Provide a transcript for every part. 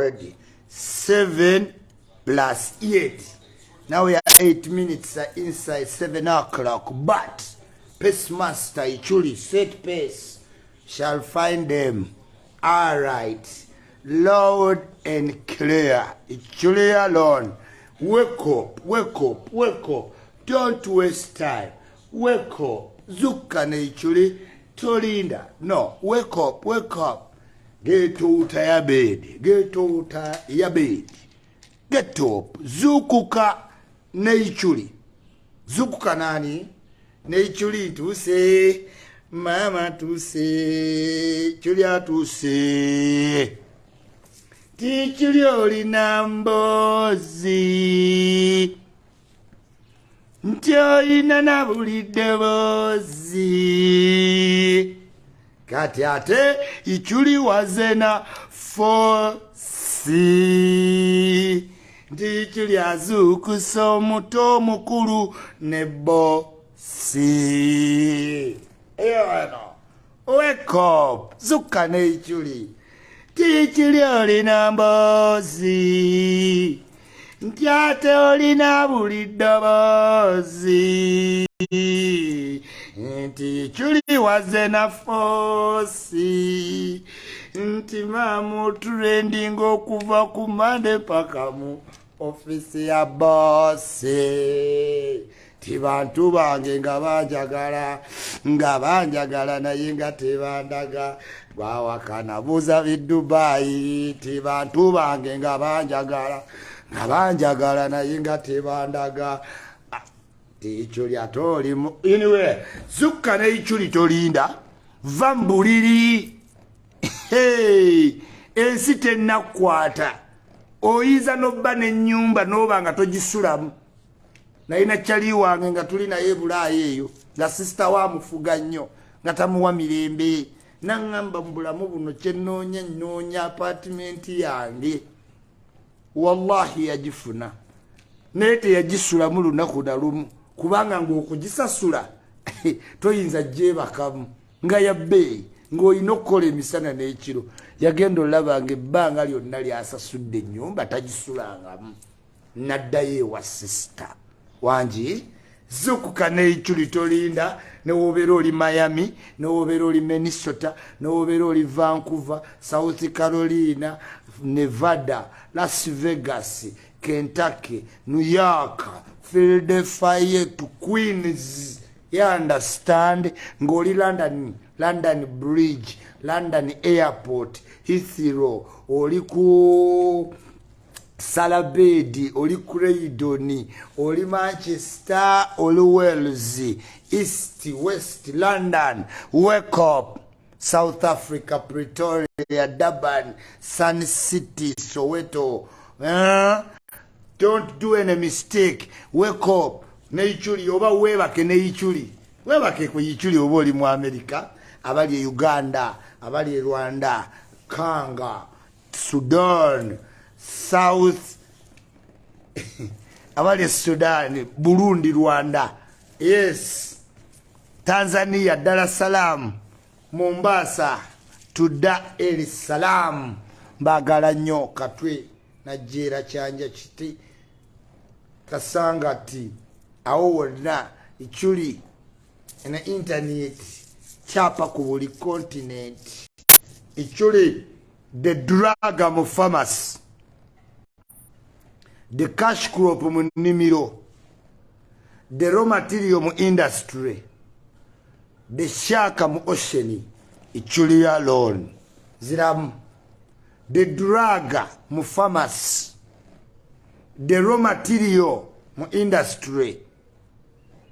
already. 7 plus 8. Now we are 8 minutes inside 7 o'clock. But pace master, Ichuli, set pace, shall find them. All right. Loud and clear. Ichuli alone. Wake up, wake up, wake up. Don't waste time. Wake up. Zuka na Ichuli. Tolinda. No. Wake up, wake up. Get out ya bed. Get out ya bed. Get up. Zukuka na Ichuli. Zukuka nani? Na Ichuli tuse. Mama tuse. Chulia tuse. Tichuli olina mbozi. Ntiolina na bulidde bozi. Kati ate Ichuli wazena fosi. Tichuli azukusa omuto omukulu ne bosi. Eyo wake up. Zuka ne Ichuli. Tichuli olina mbozi. Nti ate olina bulidde bozi. Nti Ichuli wazena fosi. Nti mamu trending okuva ku Monday paka mu ofisi ya bosi. Ti bantu bange nga banjagala naye nga tebandaga. Bwawakana buza bi Dubai. Ti bantu bange nga banjagala naye nga tebandaga. Ti Ichuli atoli mu anyway. Zuka ne Ichuli tolinda. Vambuliri. Hey, ensi tennakwata. Oyiza nobba n'ennyumba noba nga togisulamu. Naina chali wange nga tuli naye Bulaya eyo nga sister wa mufuga nnyo nga tamuwa mirembe. Nangamba mu bulamu buno kyenoonya apartment yange. Wallahi yagifuna. Naye teyagisulamu lunaku na lumu. Kubanga ng'okugisasula toyinza gyebakamu nga yabbeeyi ng'olina okukola emisana n'ekiro. Yagenda olabanga ebbanga lyonna lyasasudde ennyumba tagisulangamu. Naddayo ewa sister wangi. Zukuka ne Ichuli tolinda. Newobeera oli Miami, newobeera oli Minnesota, newobeera oli Vancouver, South Carolina, Nevada, Las Vegas, Kentucky, New York, Philadelphia to Queens. You understand? Ngoli London Bridge, London Airport, Heathrow, oli ku Salabedi, oli Croydon, oli Manchester, oli Wales, East, West London. Wake up. South Africa, Pretoria, Durban, Sun City, Soweto. Don't do any mistake. Wake up. Ne Ichuli oba webake ne Ichuli. Webake ku Ichuli oba oli mu America, abali Uganda, abali Rwanda, Kanga, Sudan, South abali Sudan, Burundi, Rwanda, yes, Tanzania, Dar es Salaam, Mombasa, to Dar es Salaam. Mbagala nnyo katwe na jera kyanja kiti kasangati awo wonna Ichuli na internet chapa ku buli continent. Ichuli the drug mu farmers, the cash crop mu nimiro, the raw material mu industry, the shark mu ocean. Ichuli alone ziramu. The drug mu farmers, the raw material mu industry,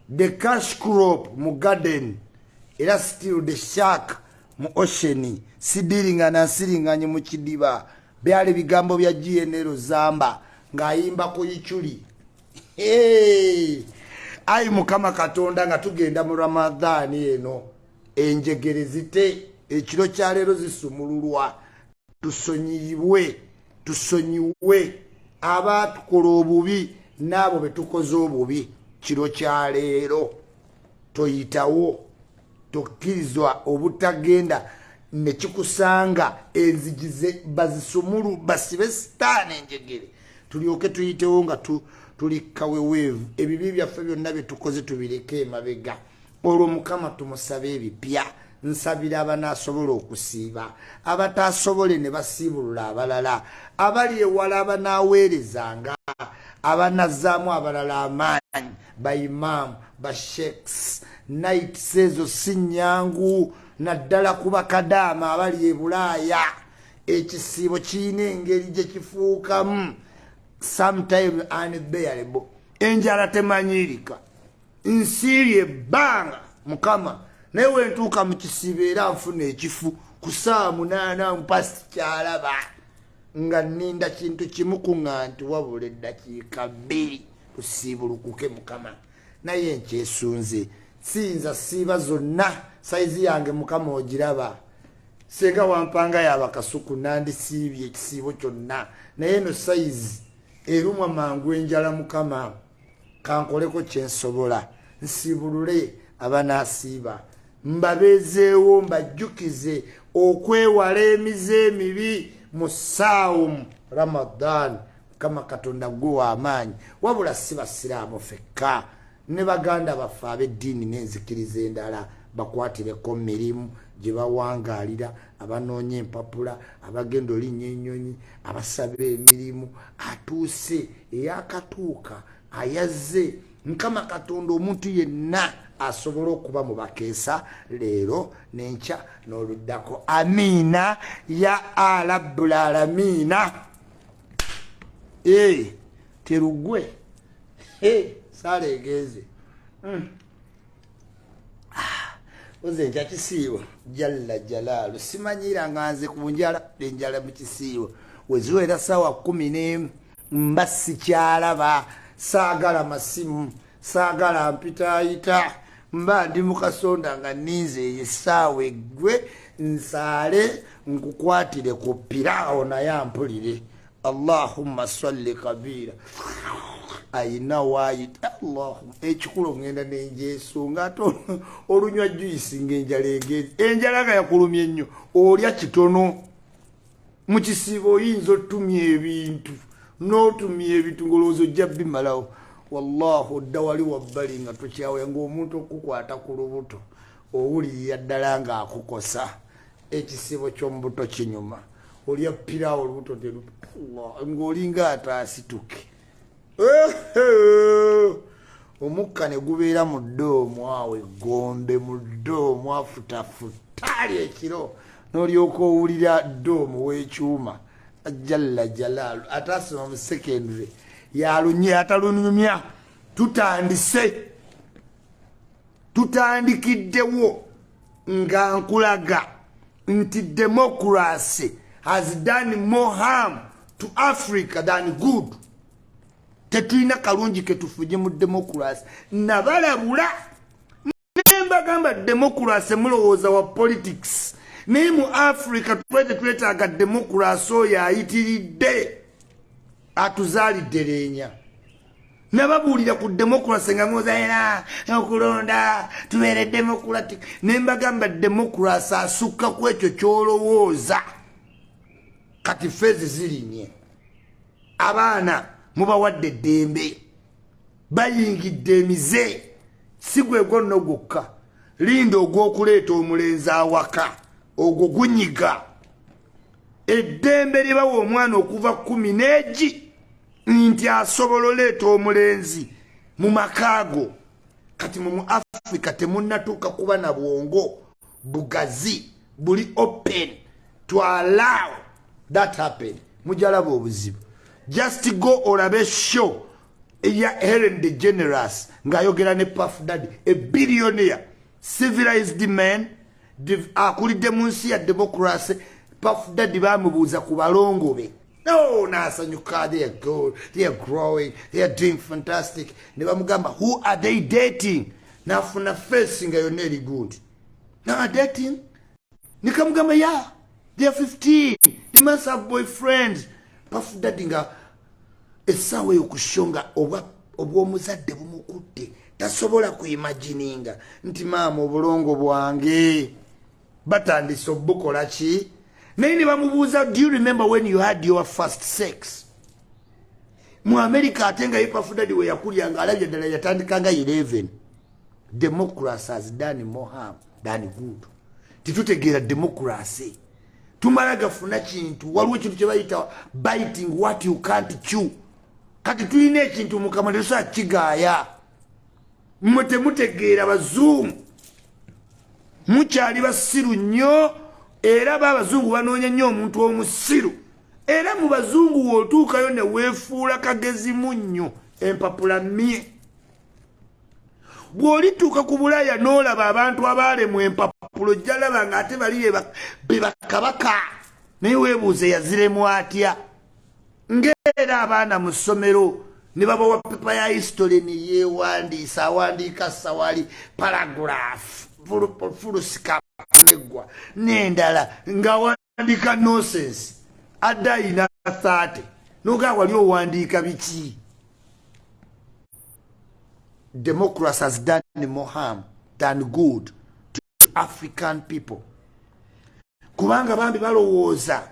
the cash crop mu garden, era still the shark mu ocean. Sidiringa na siringanye mu kidiba. Byali bigambo bya GNL Zamba ng'ayimba ku Ichuli. Hey, ayi Mukama Katonda nga tugenda mu Ramadhani eno. Enjegere zite ekiro kya leero zisumululwa. Tusonyiwe abatukola obubi n'abo betukoze obubi. Kiro kya leero toyitawo, tokkirizwa obutagenda nekikusanga enzigize bazisumulu basibe sitaani enjegere tulyoke tuyitewo nga tuli kaweweevu ebibi byaffe byonna bye tukoze tubireke emabega olwo mukama tumusabe ebipya nsabira abanaasobola okusiiba abatasobole ne basiibulula abalala abali ewala abanaaweerezanga abanazzaamu abalala amaanyi baimaamu basheikhs nights ezo si nnyangu naddala ku bakadaama abali e Bulaaya ekisiibo kirina engeri gye kifuukamu sometime unbearable enjala temanyirika nsiirye ebbanga mukama naye wentuuka mu kisiibo era nfuna ekifu ku ssaawa 8 mpasi kyalaba nga nninda kintu kimu kuŋŋa nti wabula eddakiika 2 kusiibulukuke mukama naye nkyesunze siyinza siiba zonna sayizi yange mukama ogiraba senga wampanga yabakasuku nandisiibye ekisiibo kyonna naye eno sayizi erumwa mangu enjala mukama kankoleko kyensobola nsiibulule abanaasiiba mbabeezeewo mbajjukize okwewala emize emibi mu ssaawa Ramadan mukama katonda gwe w'amaanyi wabula si basiraamu fekka ne baganda baffe ab'eddiini n'enzikiriza endala bakwatireko mirimu gye bawangaalira abanoonya empapula abagenda olinnya ennyonyi abasaba emirimu atuuse eyakatuuka ayazze mukama katonda omuntu yenna asobola okuba mu bakeesa leero n'enkya n'oluddako amiina ya alabbul alamiina terugwe saaleegeeze oze enkya kisiibo jalla jalaalu simanyira nga nze ku njala enjala mu kisiibo weziwera ssaawa 11 mba sikyalaba saagala masimu saagala mpitaayita mba ndi mu kasonda nga nninze eyo essaawa eggwe nsaale nkukwatire ku piraawo naye ampulire allahumma salli kabiira ayina waayita allahumma ekikulu ngenda nenjeesunga ate olunywa juyisi ng'enjala engeri enjala nga yakulumya ennyo olya kitono mu kisiibo oyinza otumya ebintu n'otumya ebintu ng'olowooza ojja bimalawo wallahu odda wali wabbali nga tokyawe ng'omuntu okukwata ku lubuto owulirira ddala ng'akukosa ekisiibo ky'omubuto kinyuma olya piraawo olubuto ng'olinga ataasituke omukka ne gubeera mu ddoomu awo eggombe mu ddoomu afutafuta ali ekiro n'olyoka owulira ddoomu w'ekyuma jalla jalaalu ate asoma mu secondary yalunye atalunyumya tutandikiddewo nga nkulaga nti democracy has done more harm to Africa than good tetulina kalungi ketufuje mu democracy nabalabula nembagamba democracy mulowooza wa politics naye mu Africa twetaaga democracy oyo ayitiridde atuzaalidde leenya nababuulira ku democracy nga muzaera okulonda tubeere democratic nembagamba democracy asukka ku ekyo kyolowooza kati feezi zirinnye abaana mubawadde eddembe bayingidde emize si gwe gonna gwokka linda ogw'okuleeta omulenzi awaka ogwo gunyiga eddembe libawa omwana okuva 10 n'egi nti asobola oleeta omulenzi mu makaago kati mu Africa temunnatuuka kuba na bwongo bugazi buli open to allow that happen mujalaba obuzibu just go olabe show eya Helen DeGeneres ng'ayogera ne Puff Daddy a billionaire civilized man akulidde mu nsi ya democracy Puff Daddy bamubuuza ku balongo be no nasanyuka they are good they are growing they are doing fantastic ne bamugamba who are they dating nafuna face nga yonna eri good na dating nikamugamba yeah they are 15 they must have boyfriends Puff Daddy nga essaawa y'okushonga obw'omuzadde bumukutte tasobola kuimagininga nti maama obulongo bwange batandise obukola ki naye ne bamubuuza do you remember when you had your first sex mu America ate nga yepafudadi we yakulya nga alabye ddala yatandika nga 11 democracy has done more harm than good titutegeera democracy tumala gafuna kintu waliwo ekintu kye bayita biting what you can't chew kati tulina ekintu mukama tetusobola kigaaya mmwe temutegeera bazungu mukyali basiru nnyo era abazungu banoonya nnyo omuntu omusiru era mu bazungu wootuukayo ne weefuula kagezi munnyo empapula mmye bw'olituuka ku Bulaaya n'olaba abantu abaalemu empapulo ojjalaba nga ate bali be bakabaka naye weebuuze yaziremu atya ng'era abaana mu ssomero ne babawa pepa ya history ne yeewandiisa awandiika sawali paragraph fulusikapegwa n'endala ng'awandiika nonsense adda ayina 30 n'ogaa wali owandiika biki democracy has done more harm than good to African people kubanga bambi balowooza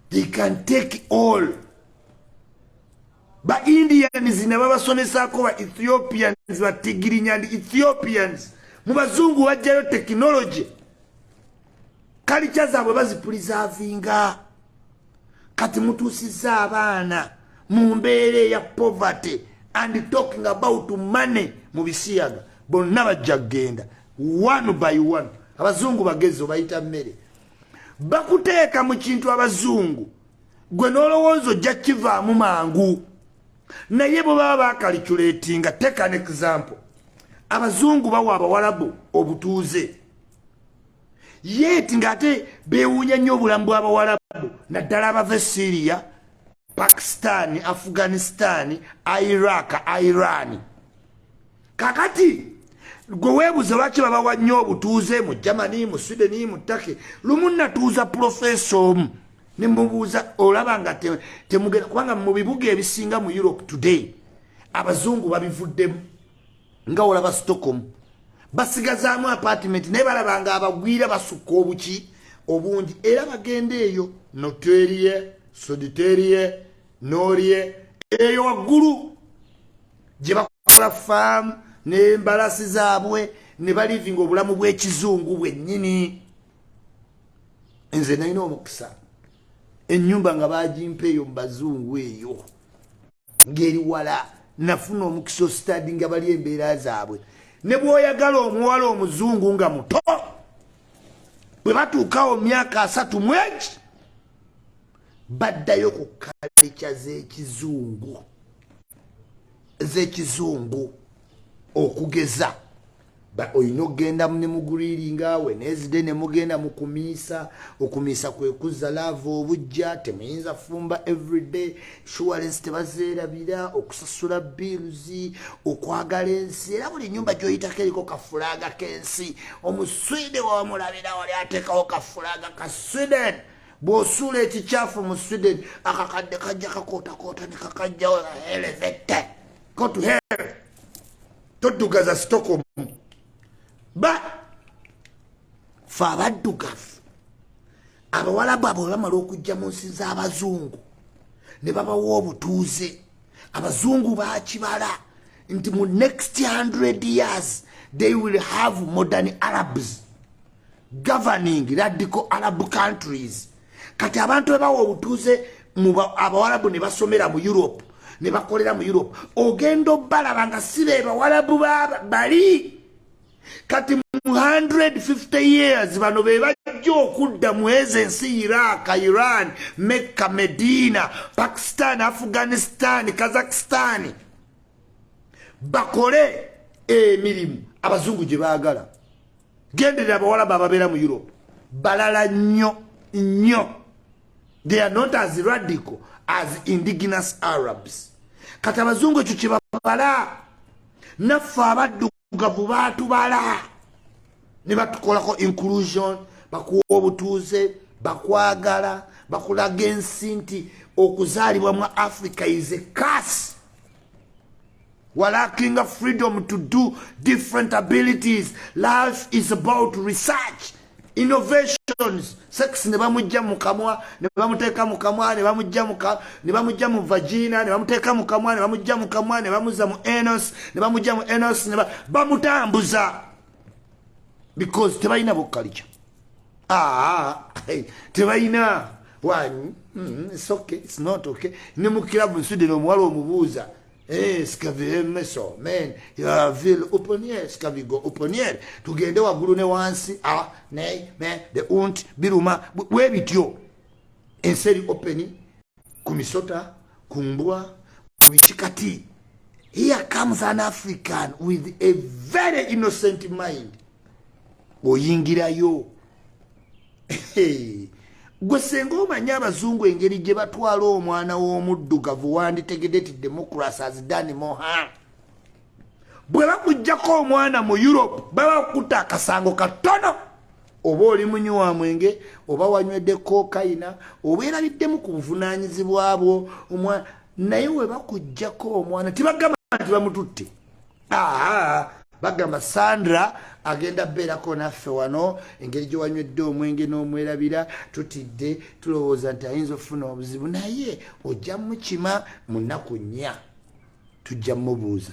they can take all ba Indians ne babasomesaako ba Ethiopians ba Tigirinya and Ethiopians mu bazungu bajjayo technology culture zaabwe bazipreservinga kati mutuusiza abaana mu mbeera ya poverty and talking about money mu bisiyaga bonna bajja kgenda one by one abazungu bagezi obayita mmere bakuteeka mu kintu abazungu gwe n'olowooza ojja kivaamu mangu naye bwe baba bakalculatinga take an example abazungu bawa abawalabu obutuuze yeti ng'ate beewuunya nnyo obulamu bw'abawalabu naddala abava Syria Pakistan, Afghanistan, Iraq, Iran. Kakati gwe weebuuze lwaki babawa nnyo obutuuze mu Germany, mu Sweden, mu Turkey. Lumu natuuza professor omu ne mubuuza olaba nga temugenda kubanga mu bibuga ebisinga mu Europe today abazungu babivuddemu nga olaba Stockholm basigazaamu apartment naye balaba nga abagwira basukka obuki obungi era bagenda eyo noterie soditerie norie eyo waggulu gye bakola farm n'embalasi zaabwe ne balivinga obulamu bw'ekizungu bwennyini. Nze nalina omukisa ennyumba nga bagimpa eyo mu bazungu eyo ng'eri wala nafuna omukisa ostadi nga bali embeera zaabwe ne bw'oyagala omuwala omuzungu nga muto bwe batuukawo myaka 3 mweki baddayo ku kalica z'ekizungu okugeza oyina okgenda ne muguriringa we nezide ne mugenda mu okumiisa kwe kuzza lava obujja temuyinza fumba everyday insurance tebazeerabira okusasula bills okwagala ensi era buli nyumba gy'oyitako eriko kafulaga k'ensi omuswede wamulabira wali ateekawo kafulaga ka Sweden bw'osuula ekikyafu mu Sweden akakadde kajja kakootakoota ne kakajjawo elevete go to hell toddugaza Stockholm ba fa abaddugavu abawalabu abo bamala okujja mu nsi z'abazungu ne babawa obutuuze abazungu bakibala nti mu next 100 years they will have modern Arabs governing radical Arab countries. Kati abantu bebawa obutuuze abawalabu ne basomera mu Europe ne bakolera mu Europe ogendo balaba nga si be bawalabu bali kati mu 150 years bano be bajja okudda mu ezo ensi Iraq, Iran, Mecca, Medina, Pakistan, Afghanistan, Kazakhstan bakole emirimu abazungu gye baagala. Gendera abawalabu ababeera mu Europe balala nnyo. They are not as radical as indigenous Arabs. Kati abazungu ekyo kye babala naffe abaddugavu baatubala ne batukolako inclusion bakuwa obutuuze bakwagala bakulaga ensi nti okuzaalibwa mu Africa is a curse. We're lacking a freedom to do different abilities. Life is about research. innovations sex ne bamujja mu kamwa ne bamuteeka mu kamwa ne bamujja mu vagina ne bamuteeka mu kamwa ne bamujja mu kamwa ne bamuzza mu anus ne bamujja mu anus ne bamutambuza because tebalina bukalicha tebalina one it's okay it's not okay ne mu club nsudde n'omuwala omubuuza Scavi meso man you are vil open here scavi go open here tugende wagulu ne wansi nay man the unt biruma we bityo enseri open kumisota kumbwa kubichikati. Here comes an African with a very innocent mind oyingirayo gwe senga omanya abazungu engeri gye batwala omwana w'omuddugavu wanditegedde ti democracy has done more harm. Bwe bakuggyako omwana mu Europe babakuta akasango katono oba oli munywa mwenge oba wanywedde kokayina oba erabiddemu ku buvunaanyizibwa bwo omwana naye we bakuggyako omwana tibagamba nti bamututte bagamba Sandra agenda beerako naffe wano engeri gye wanywedde omwenge n'omwerabira tutidde tulowooza nti ayinza okufuna obuzibu naye ojja mukima mu nnaku nnya tujja mubuuza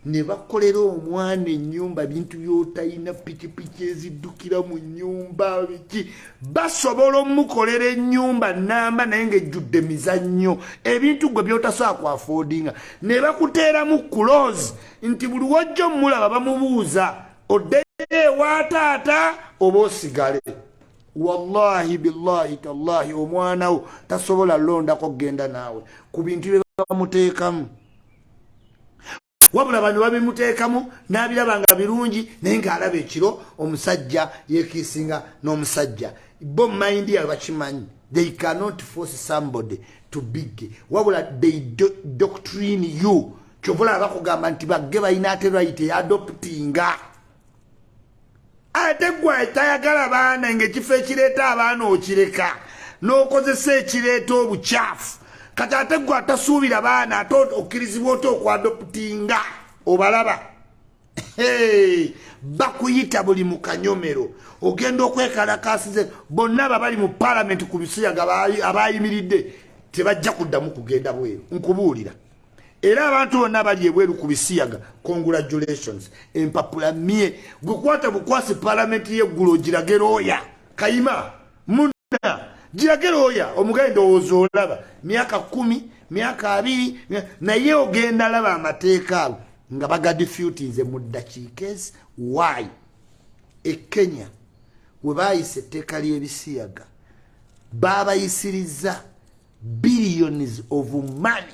ne bakolera omwana ennyumba bintu by'otalina pikipiki eziddukira mu nnyumba biki basobola omukolera ennyumba namba naye ng'ejjudde mizannyo ebintu gwe by'otasobola kwafoodinga ne bakuteeramu close nti buli wajja omulaba bamubuuza oddeyo ewa taata oba osigale. Wallahi billahi tallahi omwana wo tasobola londako genda naawe ku bintu bye bamuteekamu wabula bano babimuteekamu n'abirabanga birungi naye ng'alaba ekiro omusajja yeekiisinga n'omusajja bo mind yabwe bakimanyi they cannot force somebody to big wabula they doctrine you kyovula bakugamba nti bagge balina ate right eyadoptinga ate gwe tayagala baana ng'ekifo ekireeta abaana okireka n'okozesa ekireeta obukyafu kati ate gwe atasuubira baana ate okkirizibwa oti okwadoptinga obalaba bakuyita buli mu kanyomero ogenda okwekalakasize bonna babali mu palamenti ku bisiyaga abayimiridde tebajja kuddamu kugenda bweru nkubuulira era abantu bonna bali ebweru ku bisiyaga congratulations empapula mie gukwata bukwasi palamenti yeggulu ogirage looya kayima muna girage looya omugendo ozolaba myaka 10 myaka 2 naye ogenda laba amateeka abo nga bagadifutize mu ddakiika ezi why Kenya we baayise etteeka ly'ebisiyaga baabayisiriza billions of money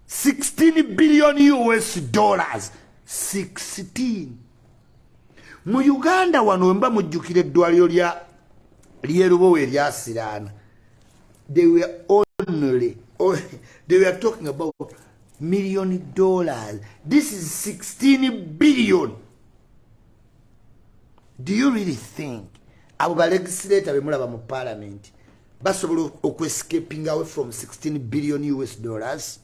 16 billion US dollars 16 mu Uganda wano mba mujjukira eddwaliro lyerubowe eryasiraana they were talking about $1 million. This is 16 billion. Do you really think abo legislator bemulaba mu parliament basobola escaping away from 16 billion US dollars?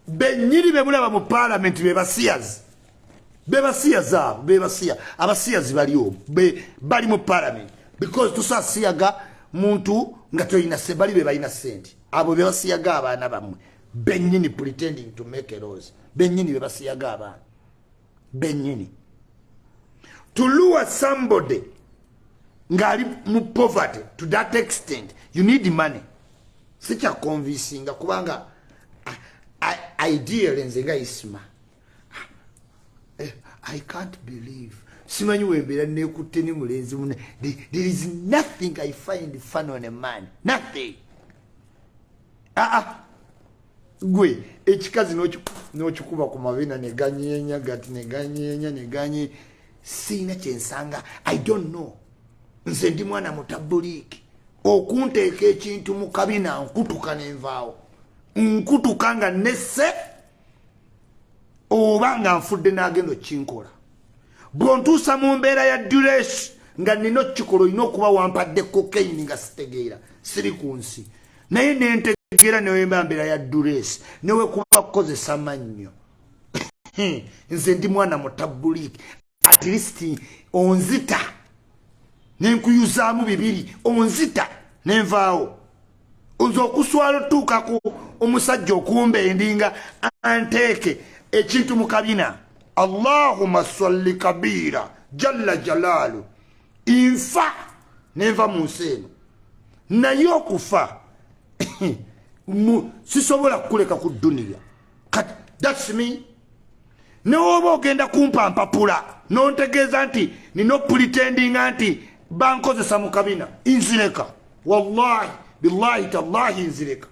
Benyiri bemulaba mu parliament bebasiyazi abasiyazi bali mu parliament because tusasiyaga muntu nga toyina se bali bebalina sente abo bebasiyaga abaana bamwe benyini pretending to make a laws benyini bebasiyaga abaana benyini to lure somebody ngali mu poverty to that extent you need money sicha convincing kubanga ideal nzenga Isma I can't believe simanyi wembera nekutte ni mulenzi mune there is nothing I find fun on a man nothing gwe ekikazi n'okikuba ku mabina neganyenya gati neganye sina kyensanga I don't know nze ndi mwana mutabuliki okunteeka ekintu mu kabina nkutuka nenvaawo nkutuka nga nesse oba nga nfudde n'agenda okinkola bwontuusa mu mbeera ya duress nga nina okikolo olina okuba wampadde cocaine nga sitegeera siri ku nsi naye nentegeera newemba mbeera ya duress newe kuba kukozesa mannyo nze ndi mwana mutabuliki at least onzita nenkuyuzaamu bibiri onzita nenvaawo nze okuswala otuukako omusajja okumba endinga anteeke ekintu mu kabina allahumma salli kabira jalla jalaalu nfa nenva mu nsi eno naye okufa sisobola kukuleka ku duniya kati thats me newoba ogenda kumpa mpapula nontegeeza nti nina opulitendinga nti bankozesa mu kabina nzireka wallahi billahi tallahi nzireka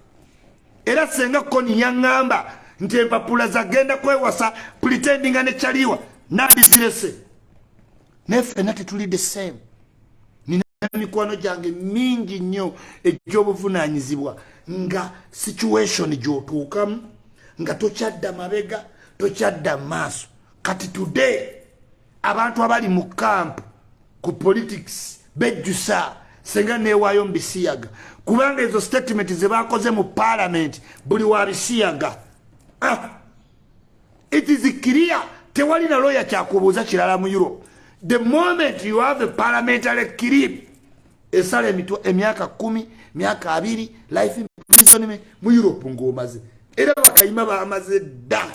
era senga koni yaŋŋamba nti empapula zagenda kwewasa pulitendinga nekyaliwa nandizirese naye ffenna tetuli the same. Nina mikwano gyange mingi nnyo egy'obuvunaanyizibwa nga situation gy'otuukamu nga tokyadda mabega tokyadda maaso. Kati today abantu abali mu camp ku politics bejjusa senga neewaayo mu bisiyaga kubanga ezo statement ze bakoze mu parliament buli wa bisiyaga. It is clear tewali na lawyer kyakubuuza kirala mu Europe. The moment you have a parliamentary clip esala emyaka 10 myaka 2 life imprisonment mu Europe ng'omaze era bakayima bamaze dda.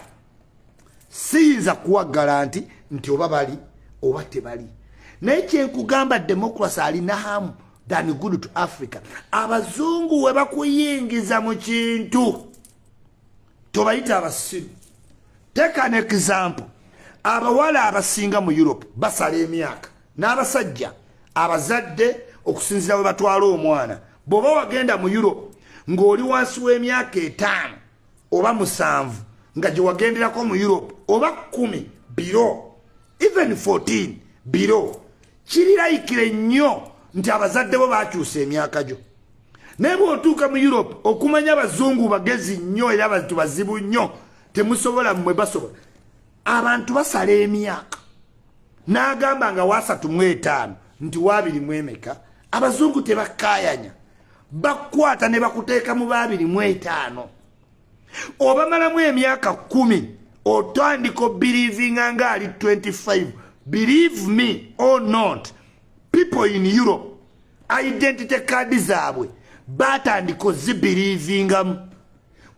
Siyinza kuwa garanti nti oba bali oba tebali naye kyenkugamba democracy alina hamu than good to Africa. Abazungu we bakuyingiza mu kintu tobayita abasiru. Take an example. Abawala abasinga mu Europe basala emyaka n'abasajja abazadde okusinzira we batwala omwana. Bw'oba wagenda mu Europe ng'oli wansi w'emyaka 5 oba 7 nga gye wagenderako mu Europe oba 10 biro even 14 biro kirirayikire nnyo nti abazadde bo bakyusa emyaka gyo. Naye bw'otuuka mu Europe okumanya abazungu bagezi nnyo era abantu bazibu nnyo temusobola mmwe basobola. Abantu basala emyaka n'agamba nga wa 35 nti wa 2 abazungu tebakkaayanya bakwata ne bakuteeka mu 25 obamalamu emyaka 10 otandika believinga nga ali 25. Believe me or not, people in Europe identity card zaabwe batandika zibelievingamu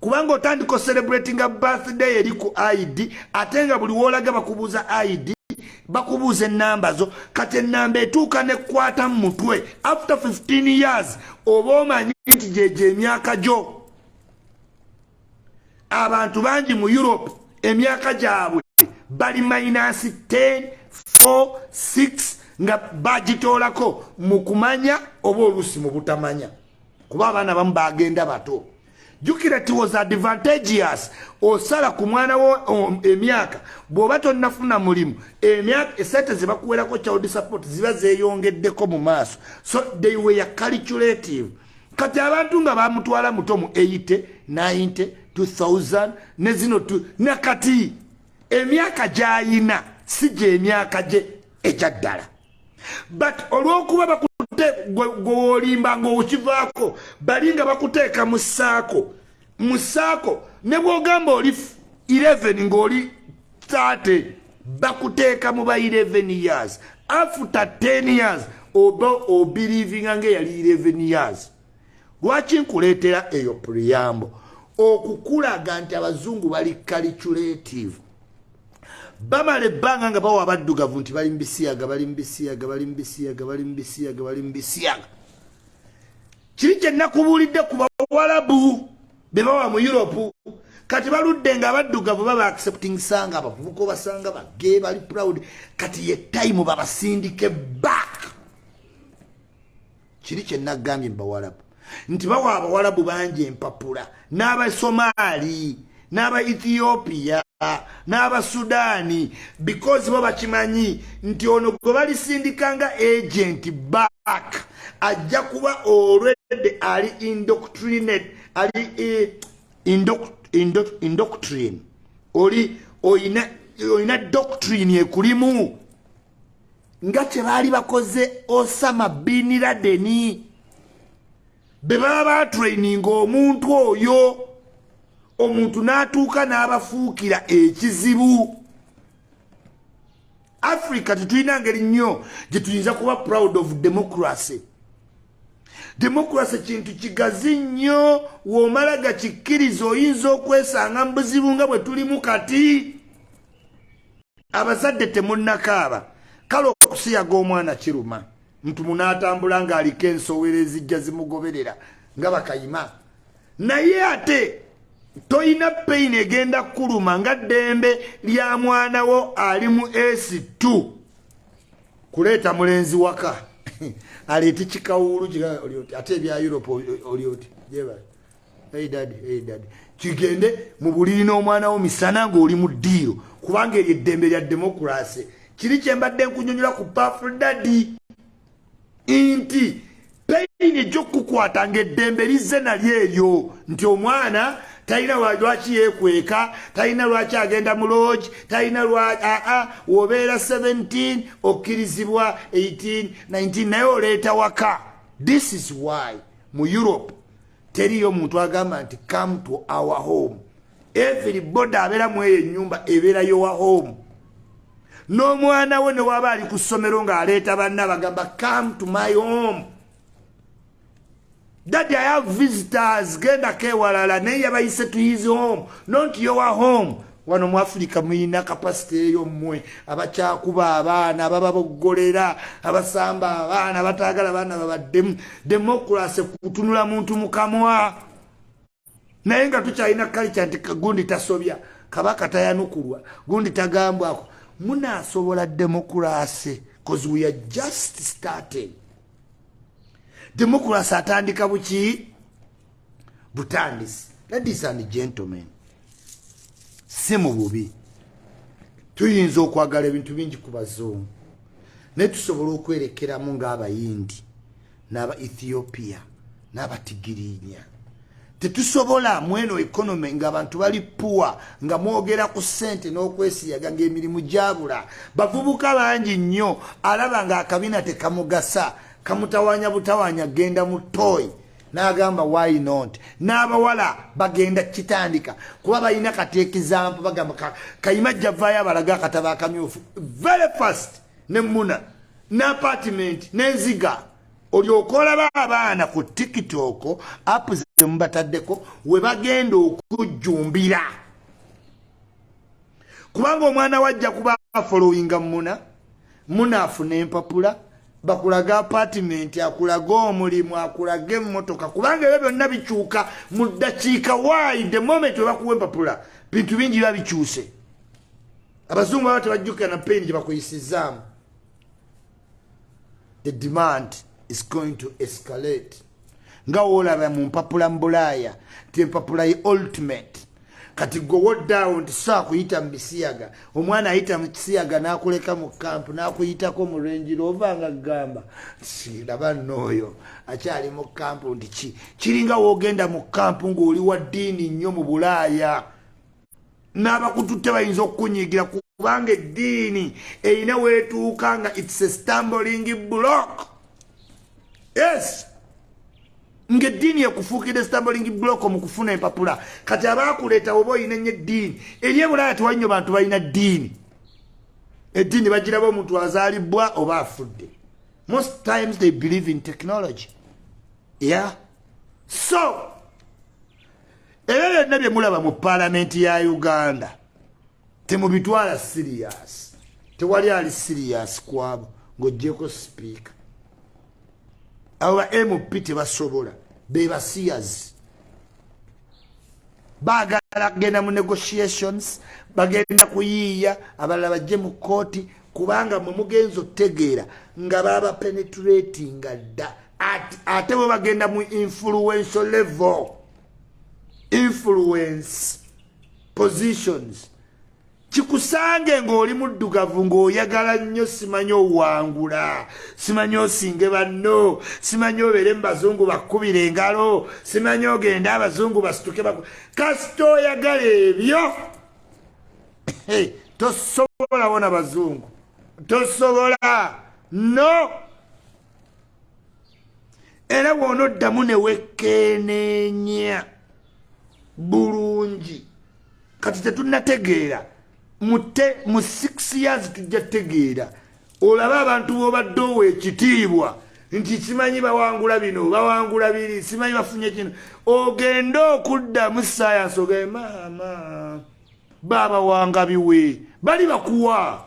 kubanga otandika celebrating a birthday eri ku ID ate nga buli wolaga bakubuuza ID bakubuuza enamba zo kati enamba etuuka nekwata mu mutwe after 15 years oba omanyi nti gyeje emyaka gyo. Abantu bangi mu Europe emyaka gyabwe bali minus 10 4 6 nga bagitoolako mu kumanya oba oluusi mu butamanya kuba abaana bamu bagenda bato. Jukira it was advantageous osala ku mwana wo emyaka bw'oba tonnafuna mulimu emyaka esente ze bakuwerako child support ziba zeeyongeddeko mu maaso so they were calculative. Kati abantu nga bamutwala muto mu 80 90 2000 ne zino nakati emyaka gy'ayina si gye emyaka gye egyaddala. But olw'okuba gwolimba ng'okivaako bali nga bakuteeka mu ssaako ne bw'ogamba oli 11 ng'oli 30 bakuteeka mu ba 11 years after 10 years oba obelievinga ng'eyali 11 years. Lwaki nkuleetera eyo preamble okukulaga nti abazungu bali calculative. Bamala ebbanga nga bawa abaddugavu nti bali mbisiyaga kiri kye nakubuulidde ku bawalabu be bawa mu Europe kati baludde nga abaddugavu baba accepting sanga abavubuka obasanga bagee bali proud kati ye time babasindike back. Kiri kye nagambye mu bawalabu nti bawa abawalabu bangi empapula n'Abasomaali n'Aba Ethiopia n'Aba Sudani because bo bakimanyi nti ono gwe balisindikanga agent back ajja kuba already ali indoctrinate ali indoctrine oli oyina doctrine ekulimu nga kye baali bakoze Osama bin Laden be baba batraininga omuntu oyo omuntu n'atuuka n'abafuukira ekizibu. Africa tetulina ngeri nnyo gye tuyinza kuba proud of democracy. Democracy kintu kigazi nnyo, w'omala gakikkiriza oyinza okwesanga mu buzibu nga bwe tulimu kati. Abazadde temunnakaaba, kale okusiyaga omwana kiruma. Muntu munaatambula ng'aliko ensowera ezijja zimugoberera nga bakayima. Naye ate toyina pain egenda kuluma nga ddembe lya mwana wo ali mu S2 kuleeta mulenzi waka aleete kikawulu ate ebya Europe oli oti jeba hey daddy kigende mu buliri n'omwana wo misana ng'oli mu ddiiro kubanga eryo eddembe lya democracy. Kiri kye mbadde nkunyonyola ku Powerful Daddy inti pain ej'okukwata ng'eddembe lizze nalyo eryo nti omwana talina lwaki yeekweka, talina lwaki agenda mu lodge, talina wobeera 17 okkirizibwa 18 19 naye oleeta waka. This is why mu Europe teriyo muntu agamba nti come to our home. Everybody abeera mu eyo ennyumba ebeera your home. N'omwana we ne waba ali ku ssomero ng'aleeta banna bagamba come to my home. Daddy, I have visitors. Genda kewalala naye yabayise to his home, not your home. Wano mu Africa muyina capacity eyo mmwe abakyakuba abaana abababoggolera abasamba abaana bataagala abaana babaddemu. Democracy kutunula muntu mukamwa. Naye nga tukyalina culture nti gundi tasobya, kabaka tayanukulwa, gundi tagambwako. Munaasobola democracy because we are just starting. Democracy atandika buki butandisi. Ladies and gentlemen, si mu bubi tuyinza okwagala ebintu bingi ku bazungu naye tusobola okwerekeramu ng'abayindi n'aba Ethiopia n'abatigirinya. Tetusobola mweno economy ng'abantu bali puwa nga mwogera ku ssente n'okwesiyaga ng'emirimu gyabula. Bavubuka bangi nnyo alaba ng'akabina tekamugasa kamutawanya butawanya genda mu toy n'agamba why not. N'abawala bagenda kitandika kuba balina kati example bagamba kayimajja vaayo abalaga akatabo akamyufu very fast ne muna n'apartment n'enziga olyoka olaba abaana ku TikTok apu ze mubataddeko we bagenda okujjumbira kubanga omwana wajja kuba followinga muna afuna empapula bakulaga apartment akulaga omulimu akulaga emmotoka kubanga ebyo byonna bikyuka mu ddakiika. Why the moment we bakuwa empapula bintu bingi biba bikyuse. Abazungu baba tebajjukira na pain gye bakuyisizaamu. The demand is going to escalate. Nga wolaba mu mpapula mu Bulaaya ti empapula ye ultimate. Kati go woddawo nti saa kuyita mu bisiyaga. Omwana ayita mu kisiyaga n'akuleka mu kampu n'akuyitako mu Range Rover nga gamba siraba n'oyo akyali mu kampu nti kiringa woogenda mu kampu ng'oli wa ddiini nnyo mu Bulaaya. N'abakututte bayinza okukunyiigira kubanga eddiini erina weetuuka nga it's a stumbling block. Yes. Ngeddiini ekufuukidde stumbling block mu kufuna empapula. Kati abaakuleeta oba oyina nnyo eddiini. Eri e Bulaaya tewali nnyo bantu balina ddiini. Eddiini bagiraba omuntu azaalibwa oba afudde. Most times they believe in technology. Yeah. So, ebyo byonna bye mulaba mu Parliament ya Uganda temubitwala serious. Tewali ali serious kwabo ng'oggyeko speaker. Aba MP tebasobola be basiyazi. Baagala kugenda mu negotiations, bagenda kuyiiya abalala bajje mu kooti kubanga mwe mugenzo tegeera nga baba penetrating dda ate bo bagenda mu influential level. Influence positions. Kikusange ng'oli muddugavu ng'oyagala nnyo simanyi owangula, simanyi osinge banno, simanyi obeere mu bazungu bakkubire engalo, simanyi ogende abazungu basituke kasita oyagala ebyo tosobola wona bazungu, tosobola no. Era bw'onoddamu ne wekkeneenya bulungi kati tetunnategeera mu 6 years tujja tegeera olaba abantu bobadde owa ekitiibwa nti simanyi bawangula bino bawangula biri simanyi bafunye kino ogenda okuddamu science ogende maama baba wanga biwe bali bakuwa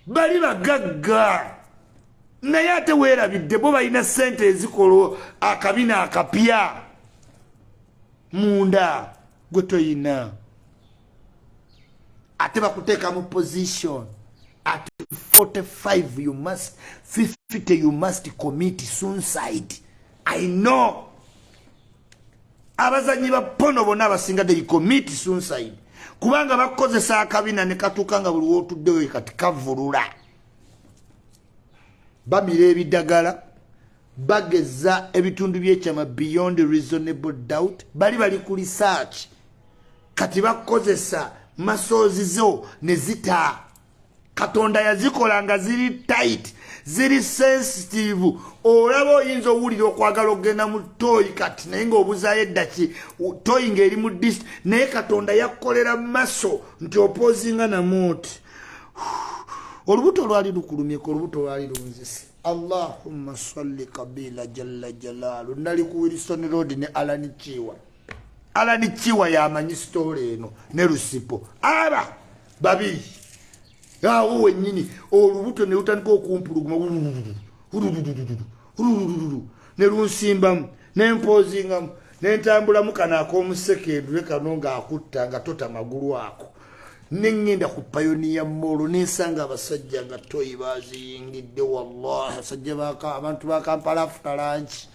bali bagagga naye ate weerabidde bo balina ssente ezikola akabina akapya munda gwe toyina ate bakuteeka mu position at 45 you must 50 you must commit suicide. I know abazanyi ba pono bonna abasinga they commit suicide kubanga bakozesa akabina ne katuuka nga buli wotuddewo kati kavulula bamira ebidagala bageza ebitundu byekyama beyond reasonable doubt bali ku research kati bakozesa masozizo ne zita katonda yazikola nga ziri tight ziri sensitive olaba oyinza owulira okwagala okgenda mu toyi kati naye ng'obuzaayo eddaki toyi ng'eri mu dist naye katonda yakkolera maso nti opozinga namuoti olubuto lwali lukulumyeko olubuto lwali lunzise allahumma salli kabila jalla jalaalu nali ku Wilson Road ne Alani Chiwa yamanyi story eno ne lusipo aba babiri awo wennyini olubuto ne lutandika okumpuluguma ne lunsimbamu ne mpozingamu ne ntambulamu kana ak'omusekendu kano ng'akutta nga tota magulu ako ne ngenda ku Pioneer Mall n'ensanga abasajja nga toyi baziyingidde wallahi abasajja abantu ba Kampala after lunch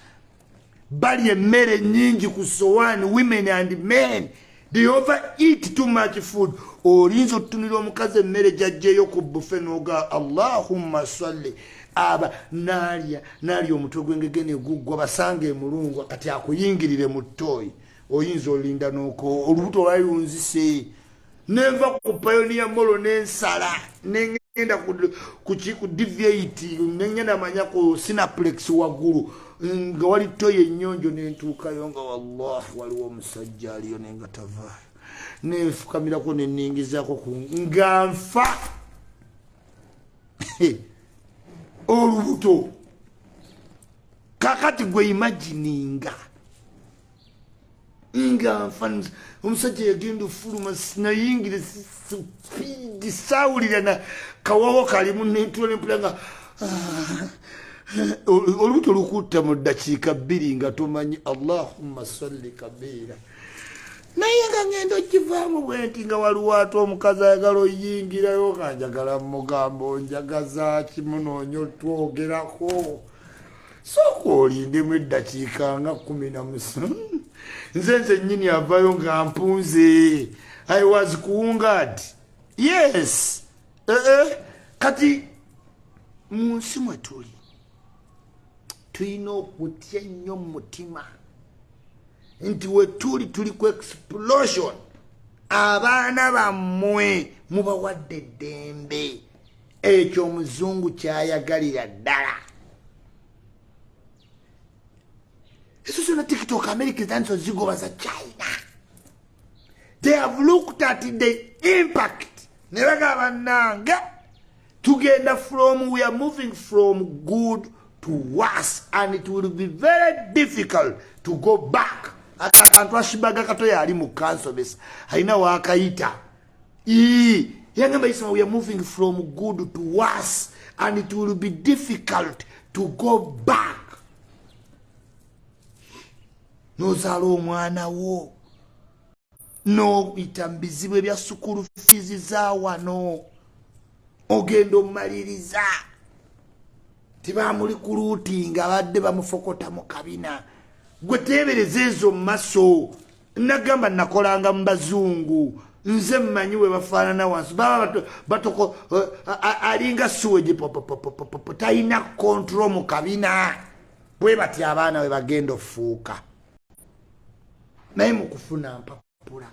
bali emmere nyingi ku sowaani women and men they overeat too much food olinza otunira omukazi emmere jajjeyo ku bufe noga allahumma salli aba nalya omutwe gw'engege ne guggwa basanga emulungu kati akuyingirire mu ttooyi oyinza olinda n'oko olubuto lwali lunzise nenva ku Pioneer Mall n'ensala nengenda ku deviate nengenda manya ku Cineplex waggulu nga wali toyi ennyonjo nentuukayo nga wallahi waliwo omusajja aliyo nenga tavaayo nenfukamirako neningizaako nga nfa olubuto kakati gwe imagininga nga nfa omusajja yagenda ofuluma sinayingire speedi saawulira na kawawo kalimu nentuula nempula nga olubuto lukutta mu ddakiika 2 nga tomanyi allahumma salli kabira naye nga ngenda okivaamu bwenti nga waliwo ate omukazi ayagala oyingirayo kanjagala mugambo njagaza kimunoonya otwogerako sooka olindemu eddakiika nga 15 nze nnyini avayo nga mpunze I was kuwungad yes kati mu nsi mwe tuli tulina okutya nnyo mu mutima nti we tuli ku explosion abaana bammwe mubawadde eddembe ekyo omuzungu kyayagalira ddala eso sona TikTok America zanso zigoba za China they have looked at the impact ne bagamba nanga tugenda we are moving from good to worse and it will be very difficult to go back akantu ashibaga katoya ali mu council besa haina wakayita yangamba Isma we are moving from good to worse and it will be difficult to go back nozaala omwana wo no bitambizibu ebya sukulu fees za wano ogenda omaliriza tibamuli kuluutinga badde bamufokota mu kabina gwe teebereza ezo mu maso nagamba nakolanga mu bazungu nze mmanyi we bafaanana wansi baba batoko alinga suweje talina control mu kabina bwe bati abaana we bagenda ofuuka naye mu kufuna mpapula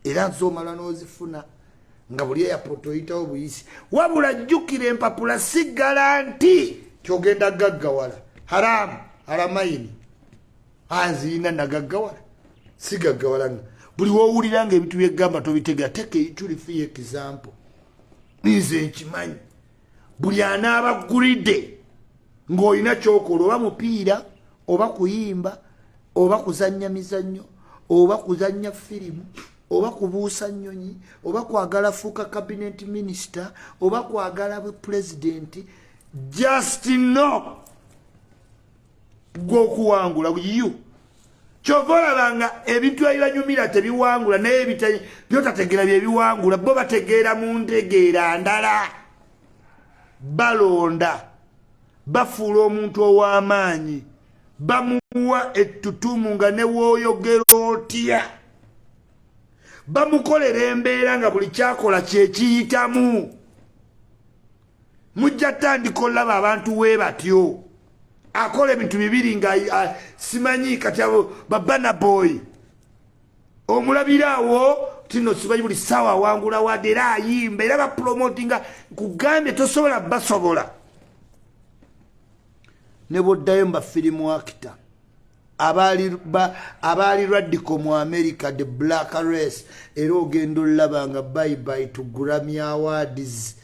era nzomala n'ozifuna nga buli airport oyitawo buyisi wabula jjukira empapula si garanti kyogenda gaggawala haramu haramaini anziina nagaggawala si gaggawala buli wowulira ng'ebintu byegamba tobitegeera. Take Ichuli for example. Nze nkimanyi buli anaaba gulidde ng'olina kyokola oba mupiira oba kuyimba oba kuzannya mizannyo oba kuzannya firimu oba kubuusa nnyonyi oba kwagala fuuka cabinet minister oba kwagala president, just know gw'okuwangula you. Kyova olabanga ebintu ebibanyumira tebiwangula naye byotategeera byebiwangula bo bategeera mu ntegeera ndala. Balonda bafuula omuntu ow'amaanyi bamuwa ettutumu nga ne wooyogera otya, bamukolera embeera nga buli kyakola kyekiyitamu. Mujja tandika olaba abantu we batyo akola ebintu bibiri nga simanyi kati abo babana boy omulabiraawo tino simanyi buli sawa wangula wadde era ayimba era bapromotinga kugambye tosobola basobola. Ne boddayo mba firimu actor abaali radical mu America, the black race, era ogenda olaba nga bye to Grammy Awards.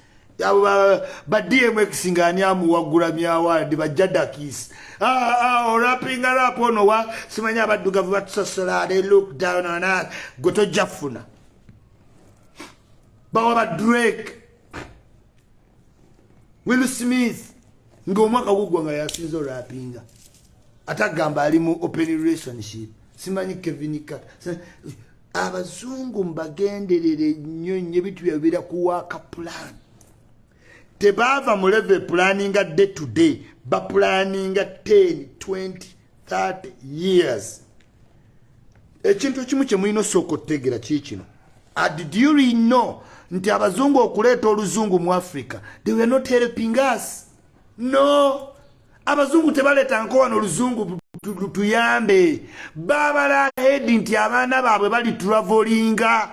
Ba DMX nga ani amuwa Grammy Award ba Jadakis rapping rap ono wa simanya abaddugavu batusosola, they look down on us goto jafuna bawa ba Drake, Will Smith ng'omwaka gugwa nga yasinze rappinga atagamba ali mu open relationship, simanyi Kevin Carter. Abazungu mbagenderere nnyo nnyo bitu byabira kuwaka plan. Tebava mu level planning day to day, ba planning 10, 20, 30 years. Ekintu kimu kye mulina okutegeera kikino. Did you really know nti abazungu okuleeta oluzungu mu Africa, they were not helping us? No. Abazungu tebaleeta nkowano oluzungu tuyambe. Babala head nti abaana baabwe bali travelinga.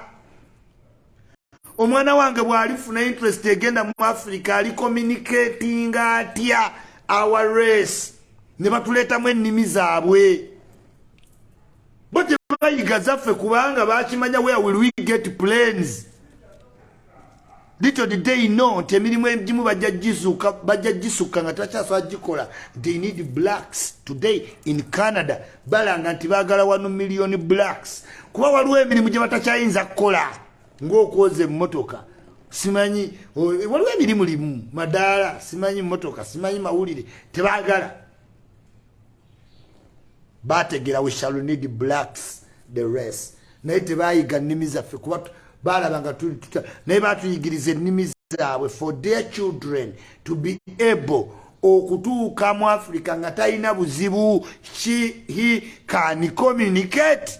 Omwana wange bw'alifuna interest egenda mu Africa ali communicating atya our race ne batuleetamu ennimi zaabwe. Bo tebayiga zaffe kubanga bakimanya where will we get planes. Little did they know nti emirimu egimu bajja gisuka nga takyasobola gikola. They need blacks today in Canada. Balanga nti baagala 1 million blacks kuba waliwo emirimu gye batakyayinza kukola ng'okwoza emmotoka, simanyi waliwo emirimu limu madaala, simanyi mmotoka, simanyi mawulire, tebaagala. Bategeera we shall need blacks the rest. Naye tebaayiga nnimi zaffe kuba balabanga naye batuyigiriza ennimi zaabwe for their children to be able okutuuka mu Africa nga talina buzibu. He can communicate.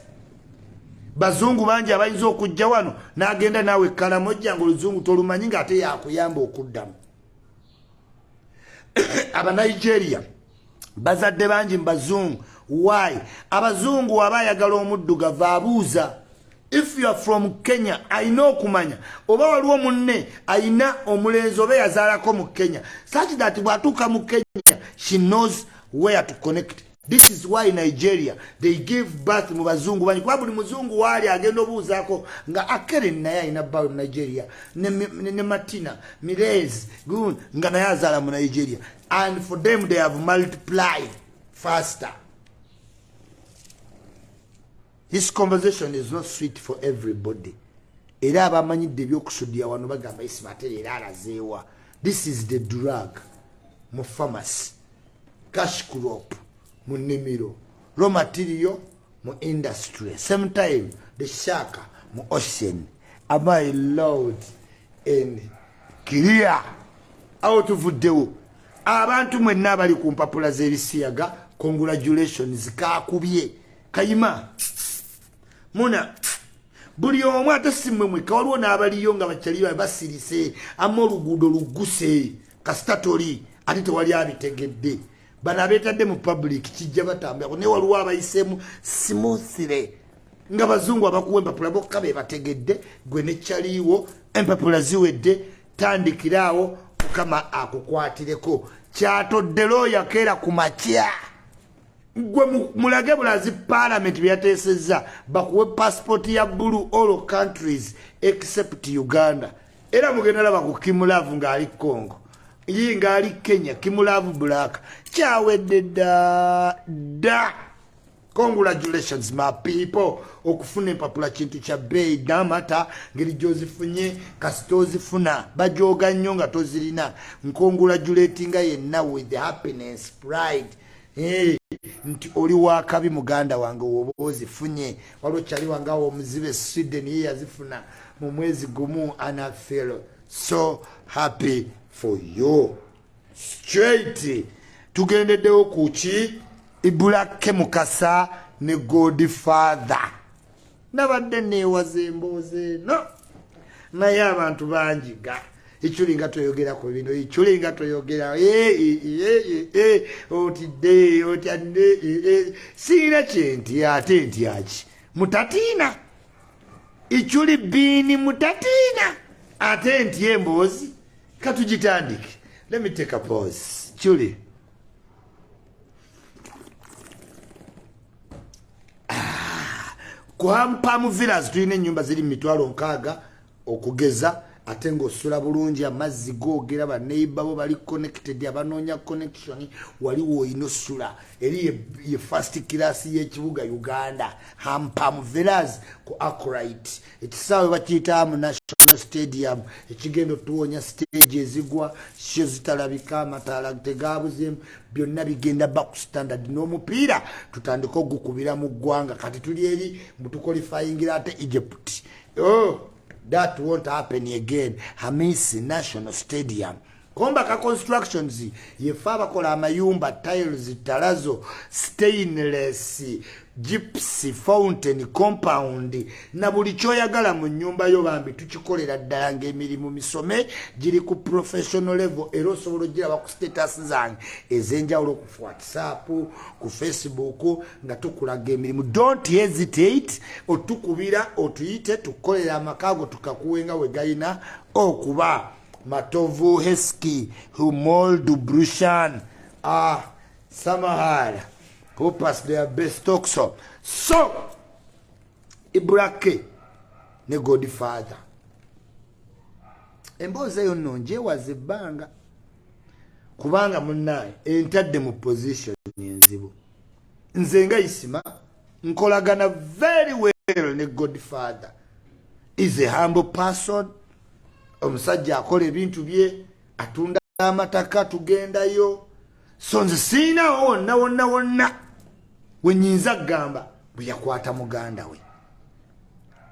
Bazungu bangi abayinza okujja wano n'agenda naawe Karamoja nga oluzungu tolumanyi ng'ate yakuyamba okuddamu. Aba Nigeria bazadde bangi mu bazungu. Why? Abazungu abayagala omuddugavu abuuza. If you are from Kenya, ayina okumanya oba waliwo munne ayina omulenzi oba yazaalako mu Kenya, such that bw'atuuka mu Kenya she knows where to connect. This is why Nigeria they give birth mu bazungu banyi kuba buli muzungu waali agenda obuuzaako nga Akere naye ayina bbawe mu Nigeria, ne Martina Mirez Gun nga naye azaala mu Nigeria, and for them they have multiplied faster. This conversation is not sweet for everybody. Era abamanyidde ebyokusuddiya wano bagamba Isma era alazeewa. This is the drug mu pharmacy, cash crop mu nnimiro, raw material mu industry, same time the shark mu ocean. Am I loud and clear? Awo tuvuddewo abantu mwenna abali ku mpapula z'ebisiyaga, congratulations kaakubye kayima muna buli omu ate simmwe mweka waliwo n'abaliyo nga bakyaliyo basirise amma oluguudo lugguse kasitatoli ate tewali abitegedde. Bano abeetadde mu public kijja batambulako naye waliwo abayiseemu smoothly nga bazungu abakuwa empapula bokka be bategedde, gwe nekyaliiwo empapula ziwedde, tandikiraawo Mukama akukwatireko. Kyatodde looya keera ku makya gwe mulage bulazi parliament byateseza bakuwe passport ya blue all countries except Uganda. Era mugenda laba ku Kimulavu ng'ali Congo, yi ng'ali Kenya, Kimulavu black kyawedde da. Congratulations my people okufuna empapula kintu kya bbeeyi namata ngeri gy'ozifunye kasita ozifuna bajoga nnyo nga tozirina. Congratulatinga yenna with happiness pride nti oli wakabi muganda wange woba ozifunye. Waliwo kyali wange awo omuzibe Sweden ye yazifuna mu mwezi gumu and I feel so happy for you. Straight tugendeddewo kuki Ibulake Mukasa ne Godfather. Nabadde neewaze embooze no naye abantu banjiga ichulinga toyogera ku bino ichulinga toyogera otidde otyadde sina kyenti ate ntyaki mutatina ichuli bini mutatina ate nti emboozi katugitandike. Let me take a pause. Chuli Kuhampamu villas tulina ennyumba ziri mitwalo nkaaga okugeza ate ng'osula bulungi amazzi googera baneighbor bo bali connected abanoonya connection waliwo oyina osula eri ye first class y'ekibuga Uganda. Hampamu villas ku Akurite ekisaawe bakiyitamu National Stadium ekigendo tuwonya stage ezigwa sho zitalabika amataala tegabuzeemu byonna bigenda back standard n'omupiira tutandika ogukubira mu ggwanga kati tuli eri mutukolifayingira ate Egypt. That won't happen again. Hamisi National Stadium. Kombaka Constructions yefa bakola amayumba tiles talazo stainless gypsy fountain compound na buli kyoyagala mu nyumba yo Bambi tukikolera ddala ng'emirimu misome giri ku professional level era osobola ogiraba ku status zange ez'enjawulo ku WhatsApp ku Facebook nga tukulaga emirimu. Don't hesitate otukubira otuyite tukolera amakago tukakuwenga we gayina okuba Matovu Heski Humold Brushan Samahara who passed their best talk so Ibulake ne Godfather emboozi eyo nno njewaze ebbanga kubanga munnaye entadde mu position enzibu. Nze nga Isma nkolagana very well ne Godfather. Is a humble person. Omusajja akola ebintu bye atunda amataka tugendayo so nze siina wonna wenyinza gamba bwe yakwata muganda we.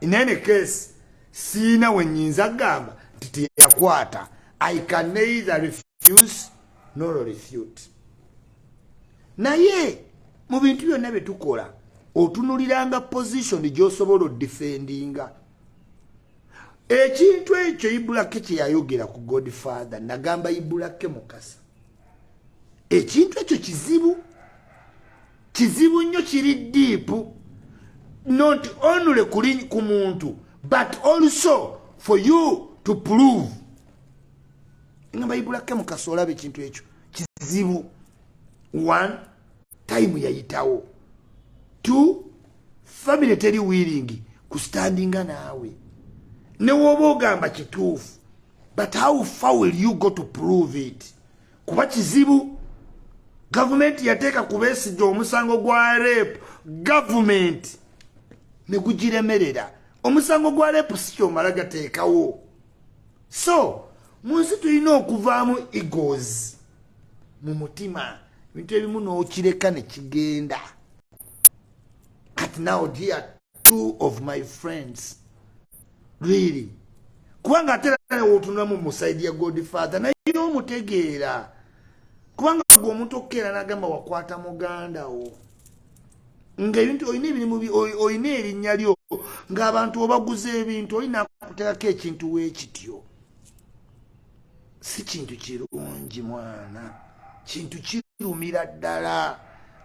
In any case siina wenyinza gamba titi yakwata. I can neither refuse nor refute. Naye mu bintu byonna bye tukola otunuliranga position gy'osobola defendinga. Ekintu ekyo Ibulake kye yayogera ku Godfather nagamba Ibulake Mukasa. Ekintu ekyo kizibu nnyo kiri deep not only ku muntu but also for you to prove. Ngamba Ibulake Mukasa olaba ekintu ekyo kizibu. 1 time yayitawo. 2 family teri willing kustandinga naawe. Ne woba ogamba kituufu but how far will you go to prove it? Kuba kizibu. Government yateeka ku Besigye omusango gwa rape. Government ne gugiremerera. Omusango gwa rape si kyomala gateekawo. So munsi tulina okuvaamu egos mu mutima. Bintu ebimu n'okireka ne kigenda. But now dear 2 of my friends really kubanga atera otunamu musaidi ya Godfather na yino omutegeera kubanga gwo omuntu okera nagamba wakwata muganda wo ng'ebintu oyina ebirimu oyina erinnya lyo ng'abantu obaguze ebintu olina kuteekako ekintu weekityo. Si kintu kirungi mwana, kintu kirumira ddala.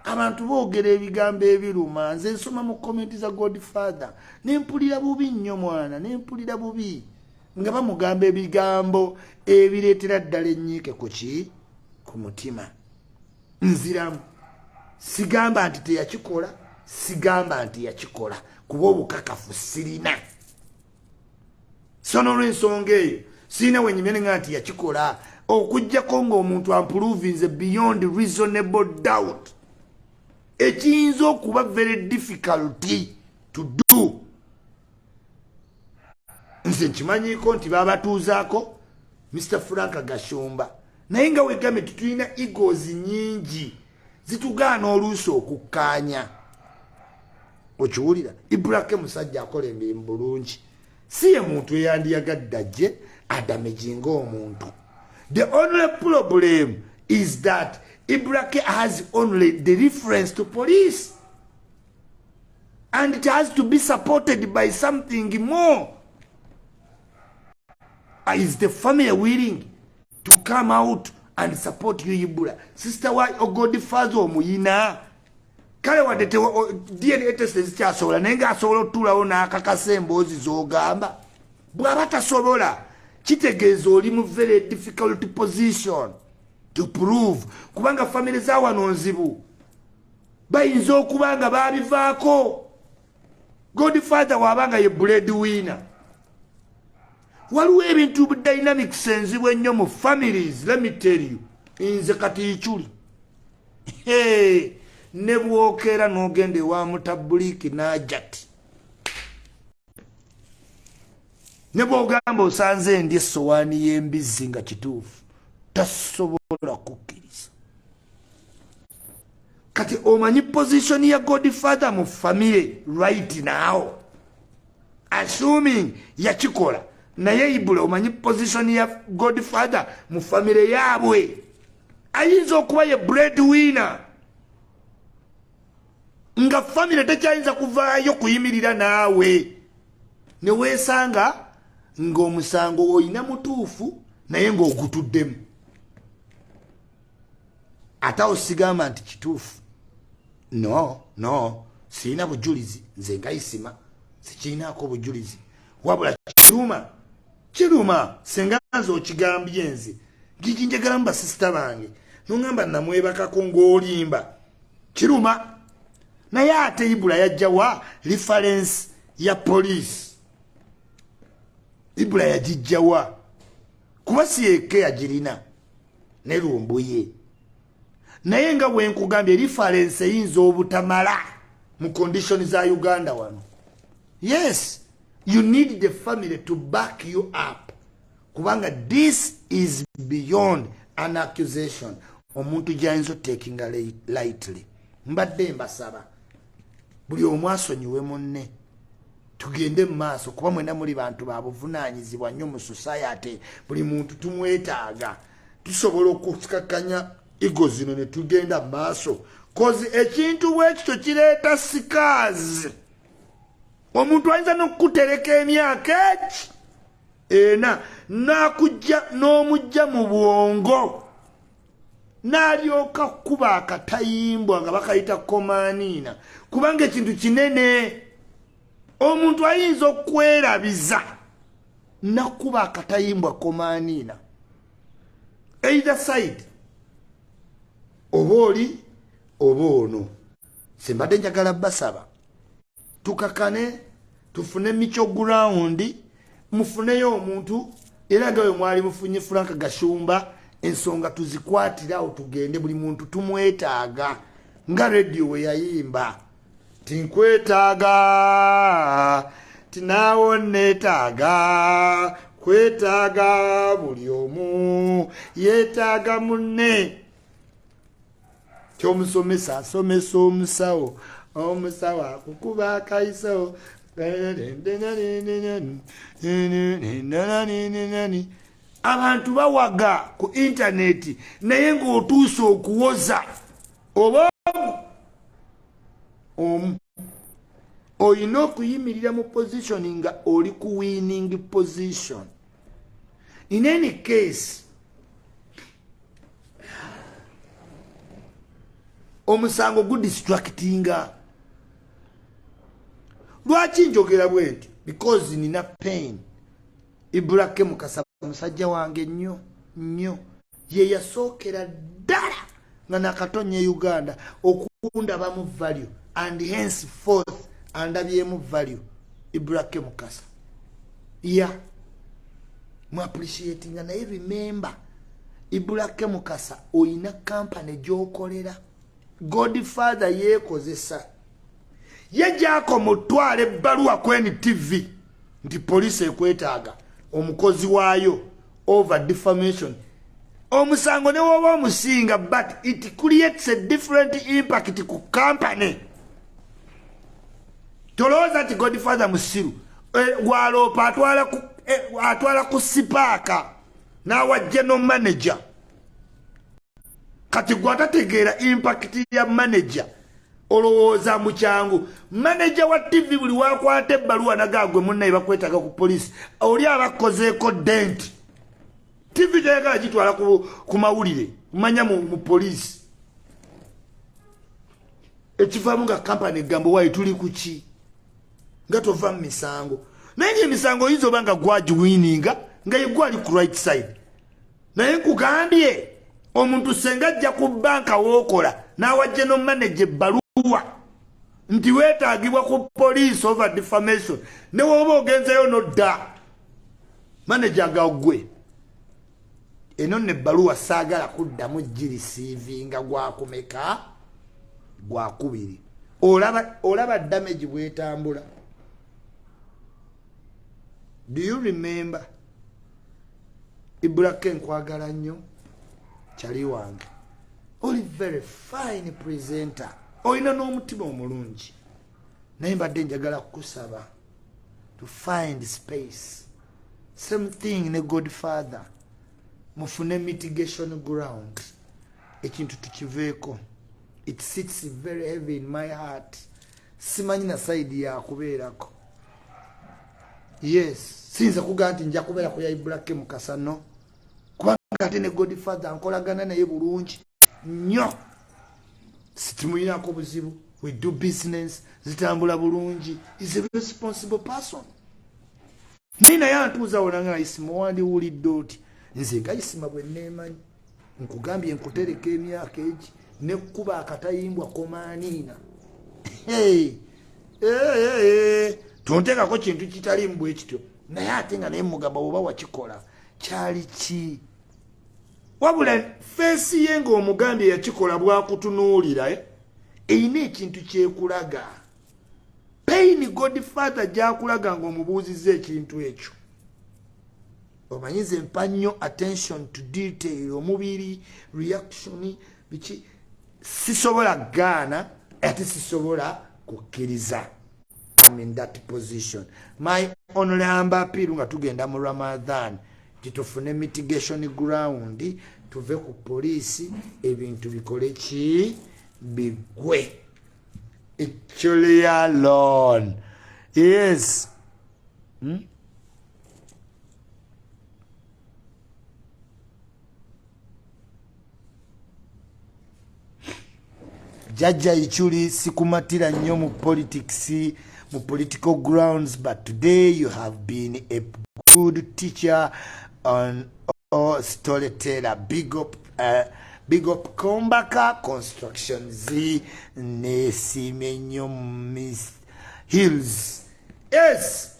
Abantu boogera ebigambo ebiruma. Nze nsoma mu komenti za Godfather nempulira bubi nnyo mwana, nempulira bubi nga bamugamba ebigambo ebireetera ddala ennyiike ku mutima. Nziramu sigamba nti teyakikola, sigamba nti yakikola kuba obukakafu sirina. So n'olw'ensonga eyo sirina wenyimye nga nti yakikola okujjako ng'omuntu amprovinze beyond reasonable doubt ekiyinza okuba very difficult to do. Nze nkimanyiiko nti babatuuzaako Mr. Frank Gashumba naye nga wegambe tutulina egos nyingi zitugaana oluusi okukkaanya. Okiwulira Ibrahim musajja akola emirimu bulungi, si ye muntu eyandiyagadde ajje adamejinga omuntu. The only problem is that Ibrahim has only the reference to police and it has to be supported by something more. Is the family willing to come out and support you, Ibura? Sister, why Godfather omuyina? Kale wadde DNA test zikyasobola naye ng'asobola otuulawo n'akakasa emboozi z'ogamba. Bw'aba tasobola kitegeeza oli mu very difficult position to prove, kubanga family za wano nzibu bayinza okuba nga baabivaako. Godfather wabanga ye breadwinner. Waliwo ebintu dynamics enzibu ennyo mu families. Let me tell you, nze kati ichuli ne bwokera n'ogende wa mutabuliki n'ajati ne bwogamba osanze ndi essowaani y'embizzi nga kituufu tasobola kukkiriza. Kati omanyi position ya Godfather mu family right now, assuming yakikola naye Ibula omanyi position ya Godfather mu family yaabwe, ayinza okuba ye breadwinner nga family tekyayinza kuvaayo kuyimirira naawe ne weesanga ng'omusango oyina mutuufu naye ng'ogutuddemu. Ate osigamba nti kituufu. No, sirina bujulizi nze nga Isma sikiinaako bujulizi, wabula kiruma senga nze okigambye nze njagala mu basisita bange n'ongamba namwebakako ng'olimba kiruma. Naye ate Ibula yajjawa reference ya police. Ibula yagijjawa kuba si yeke yagirina ne lumbuye. Naye nga bwe nkugambye reference eyinza obutamala mu condition za Uganda wano. Yes, you need the family to back you up, kubanga this is beyond an accusation omuntu gyayinza taking lightly. Mbadde mbasaba buli omu asonyiwe munne tugende mu maaso kuba mwena muli bantu babuvunaanyizibwa nnyo mu society. Buli muntu tumwetaaga tusobola okusikakanya ego zino ne tugenda mu maaso, kozi ekintu bwekityo kireeta sikazi. Omuntu ayinza n'okukutereka emyaka ena n'akujja n'omujja mu bwongo n'alyoka kuba akatayimbwa nga bakayita komaniina, kubanga ekintu kinene. Omuntu ayinza okwerabiza nakuba akatayimbwa komaniina either side, oba oli oba ono. Simbadde njagala basaba tukakane tufune micho ground, mufuneyo omuntu era nga we mwali mufunye Frank Gashumba, ensonga tuzikwatirawo tugende. Buli muntu tumwetaaga nga radio we yayimba tinkwetaaga tinaawo neetaaga kwetaaga buli omu yeetaaga munne. Kyomusomesa asomesa omusawo, omusawo akukuba akaiso. Abantu bawaga ku internet naye ng'otuuse okuwoza oba oyina okuyimirira mu position nga oli ku winning position. In any case, omusango gudistractinga. Lwaki njogera bwenti? Because nina pain. Ibrahim Kasaba musajja wange nnyo ye yasookera ddala nga nakatonye Uganda okunda bamu value and henceforth andabyemu value Ibrahim Mukasa mu appreciating naye remember Ibrahim Mukasa oyina company gyokolera Godfather yekozesa yajako mutwale baluwa kweni TV nti police ekwetaaga omukozi waayo over defamation omusango ne woba omusinga but it creates a different impact ku company tolooza ti Godfather musiru gwaloopa atwala ku sipaaka n'awa general manager kati gwatategeera impact ya manager olowooza mu kyangu manager wa TV buli wakwata ebbaluwa nagagwe munnaye bakwetaaga ku police oli abakozeeko dent TV teyagala gitwala ku mawulire manya mu police ekivaamu nga kampani egamba waayi tuli ku ki nga tova mu misango naye emisango oyinza oba nga gwagiwininga nga yegwe ali ku right side naye nkugambye omuntu senga ajja ku banka wookola n'awa general manager ebbaluwa nti weetaagibwa ku police over defamation ne woba ogenzeyo nodda manager gagwe eno nebbaluwa saagala kuddamu girisiivinga gwakumeka gwakubiri olaba damage bwetambula. Do you remember Ibrahim nkwagala nnyo kyali wange oli very fine presenter olina n'omutima omulungi naye mbadde njagala kukusaba to find space same thing ne Godfather mufune mitigation ground ekintu tukiveeko it sits very heavy in my heart simanyi na side ya kubeerako yes sinza kugaa nti nja kubeera ku ya Ibrahim Mukasa no kubanga ate ne Godfather nkolagana naye bulungi nnyo sitimuyinako buzibu we do business zitambula bulungi is a responsible person naye antuuza wonanga Isma wandiwulidde oti nze nga Isma bwe neemanyi nkugambye nkutereka emyaka egi nekkuba akatayimbwa komaaniina tonteekako kintu kitali mbwe kityo naye ate nga naye mugamba oba wakikola kyali ki wabula feesi ye ng'omugambye yakikola bwakutunuulira eyina ekintu kyekulaga payini Godfather gyakulaga ng'omubuuziza ekintu ekyo omanyize mpa nnyo attention to detail omubiri reaction biki sisobola gaana ate sisobola kukkiriza. I'm in that position. My only appeal nga tugenda mu Ramadan titufune mitigation ground tuve ku police ebintu bikole ki bigwe actually alone. Yes. Jaja ichuli sikumatira nnyo mu politics mu political grounds, but today you have been a good teacher on storyteller. Big up Kombaka Construction Z Nesimenyo Miss Hills. Yes.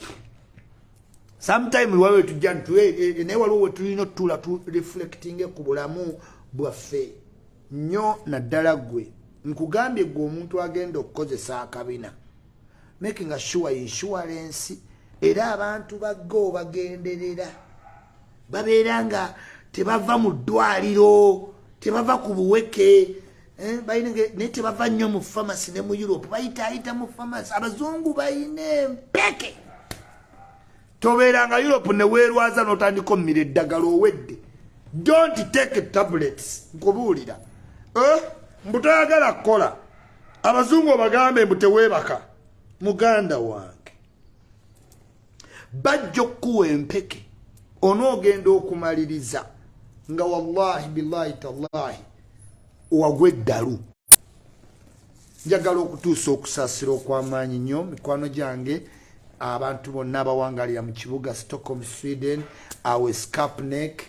Sometime wawe tujja ne waliwo tulina tula tu reflecting ku bulamu bwaffe nnyo naddala gwe nkugambye gwe omuntu agenda okukozesa akabina making sure insurance era abantu baggo bagenderera babeeranga tebava mu ddwaliro tebava ku buweke bayinenge ne tebava nnyo mu pharmacy ne mu Europe bayita mu pharmacy abazungu bayine mpeke tobeeranga Europe ne weerwaza n'otandika mmira eddagala owedde. Don't take tablets nkubuulira mbutayagala kukola abazungu bagambe mbuteweebaka muganda wange bajja okuwa empeke onoogenda okumaliriza nga wallahi billahi tallahi wagwe eddalu. Njagala okutuusa okusaasira okw'amaanyi nnyo mikwano gyange abantu bonna abawangalira mu kibuga Stockholm Sweden awe Skapnek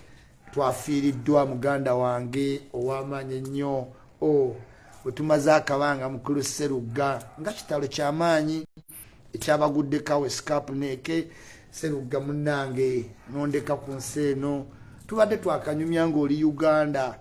twafiiriddwa muganda wange ow'amaanyi ennyo wetumaze akabanga mukulu Serugga nga kitalo ky'amaanyi ekyabaguddekawo escape neke Serugga munnange nondeka ku nsi eno tubadde twakanyumya ng'oli Uganda.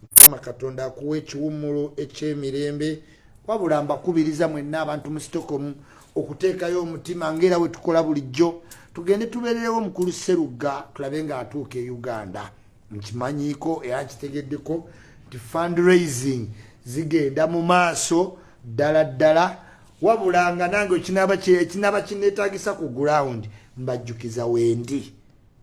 Mukama Katonda akuwa ekiwummulo eky'emirembe wabula mbakubiriza mwenna abantu mu Stockholm okuteekayo omutima ng'era we tukola bulijjo tugende tubeererewo mukulu Serugga tulabe ng'atuuka e Uganda. Nkimanyiiko era nkitegeddeko nti fundraising zigenda mu maaso ddala wabula nga nange ekinaaba kineetaagisa ku ground mbajjukiza wendi.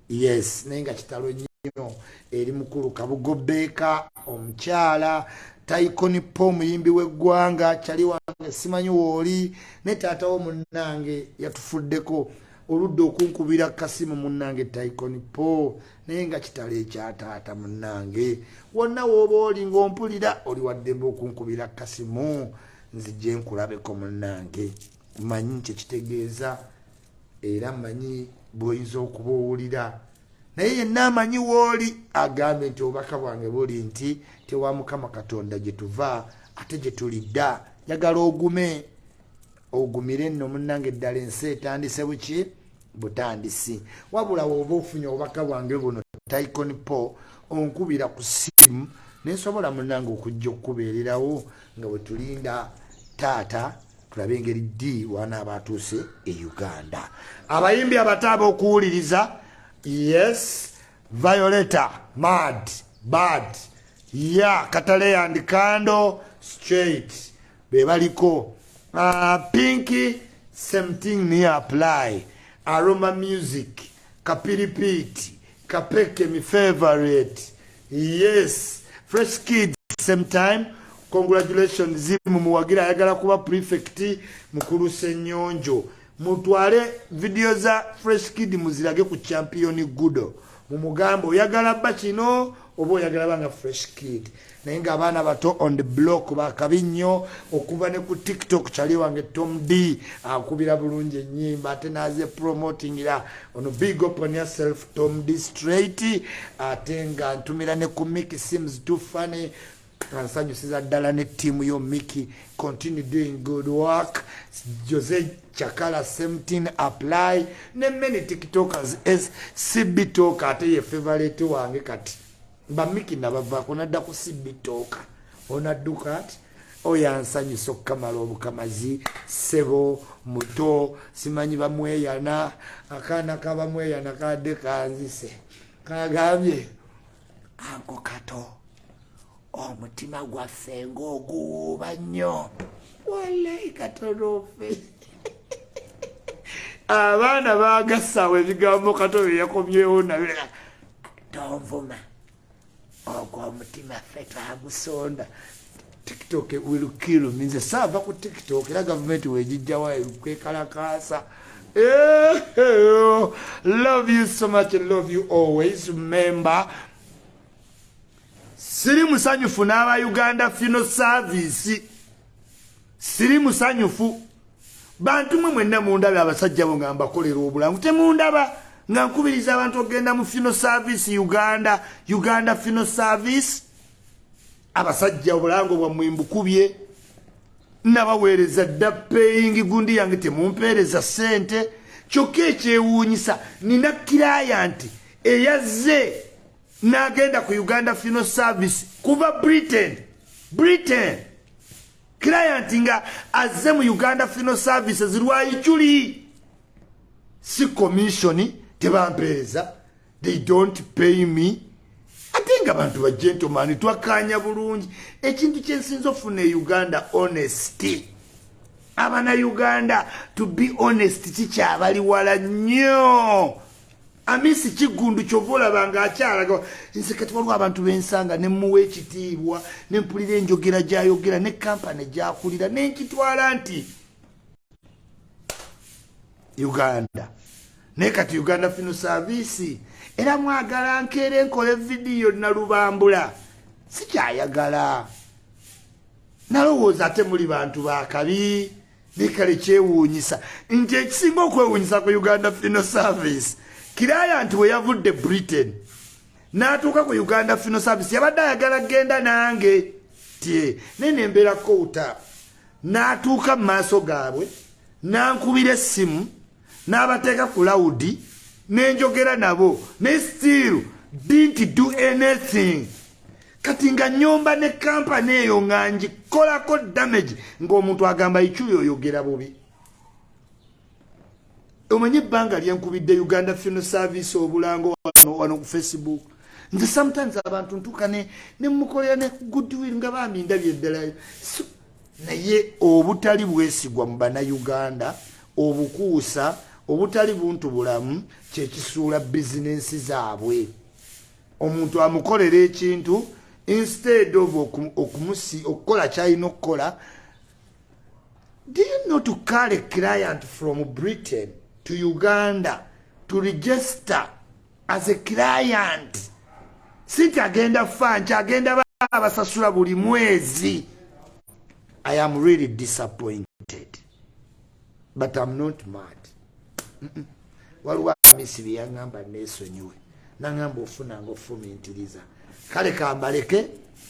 Yes, naye nga kitalo nnyo eri mukulu Kabugobeeka omukyala Taikoni Po omuyimbi w'eggwanga kyali wange simanyi wooli ne taata wo munnange yatufuddeko oludde okunkubira kasimu munnange Taikoni Po naye nga kitalo ekya taata munnange wonna wooba oli ng'ompulira oli waddembe okunkubira kasimu nzijje nkulabeko munnange manyi kyekitegeeza era manyi bw'oyinza okuba owulira naye yenna amanyi wooli agambe nti obubaka bwange buli nti tewa Mukama Katonda gye tuva ate gye tulidda njagala ogumire nno munnange eddala ensi etandise buki butandisi wabula woba ofunye obubaka bwange buno Taikoni Po onkubira ku simu nensobola munnange okujja okukubeererawo nga bwe tulinda taata tulabe engeri ddi wanaaba atuuse e Uganda. Abayimbi abataaba okuwuliriza yes Violeta Mad Bad Katale and Kando Straight bebaliko Pinky same thing ni apply Aroma Music Kapiripiti Kapeke mi favorite yes Fresh Kids same time. Congratulations zimu muwagira ayagala kuba prefect mukulu Senyonjo mutwale video za Fresh Kid muzirage ku champion Gudo mumugambo oyagala bakino obo oyagala banga Fresh Kid naye nga abaana bato on the block bakabinyo okuva ne ku TikTok kyali wange Tom D akubira bulungi ennyimba ate naze promoting ira ono big up on yourself Tom D straight ate nga ntumira ne ku Mickey seems too funny. Ansanyusiza ddala ne team yo Mickey continue doing good work. Jose Chakala 17 apply ne many TikTokers as CB Talk ate ye favorite wange kati ba Mickey nabava konadda ku CB Talk onadduka ati oyansanyusa okamala obukamazi sebo muto simanyi bamweyana akaana kabamweyana kadde kanzise kagambye anko kato omutima gwaffe ng'oguwuuba nnyo wallahi katorofe abaana baagassaawo ebigambo kato bye yakomyewo nabyo tonvuma ogwo omutima ffe twagusonda TikTok will kill me nze saava ku TikTok era gavumenti wegijjawo kwekalakaasa. Love you so much and love you always. Remember siri musanyufu n'aba Uganda Funeral Service siri musanyufu bantu mwe mwenna mundaba abasajja bo ngamba kolera obulangu temundaba nga nkubiriza abantu ogenda mu Funeral Service Uganda Funeral Service abasajja obulango bwa mwimbukubye nabaweereza dda paying gundi yange temumpeereza sente kyokka ekyewuunyisa nina client eyazze n'agenda ku Uganda Funeral Service kuva Britain client nga azze mu Uganda Funeral Service zirwayichuli si commission tebampeereza they don't pay me ate nga bantu ba gentleman twakanya bulungi ekintu kyensinza ofuna e Uganda honesty abana Uganda to be honest kikyabali wala nnyo amisi kigundu kyovola banga akyalaga nze kati waliwo abantu bensanga ne muwa ekitiibwa ne mpulira enjogera gyayogera ne kampani gyakulira nenkitwala nti Uganda naye kati Uganda Funeral Service era mwagala nkeere nkole vidiyo nalubambula sikyayagala nalowooza ate muli bantu bakabi nekale kyewuunyisa nti ekisinga okwewuunyisa ku Uganda Funeral Service client we yavudde Britain n'atuuka ku Uganda Funeral Service yabadde ayagala genda nange tie nene mbera kouta natuuka mu maaso gaabwe nankubira essimu n'abateeka ku lawudi nenjogera nabo ne still didn't do anything. Kati nga nyomba ne kampani eyo nga ngikolako damage ng'omuntu agamba ikyuyo oyogera bubi. Omanyi ebbanga lyenkubidde Uganda Funeral Service obulango wano ku Facebook. Nze sometimes abantu ntuuka ne mukolera ne goodwill nga bamindabye ddala. Naye obutali bwesigwa mu bannayuganda obukuusa obutali buntu bulamu kyekisuula bizinensi zaabwe. Omuntu amukolera ekintu instead of okukola kyalina okukola. Do you know to call a client from Britain to Uganda to register as a client? Sinti agenda fancha agenda basasula buli mwezi. I am really disappointed, but I'm not mad. Waliwo amisibi yangamba nesonyiwe nangamba ofuna ngofumentiriza kale kambaleke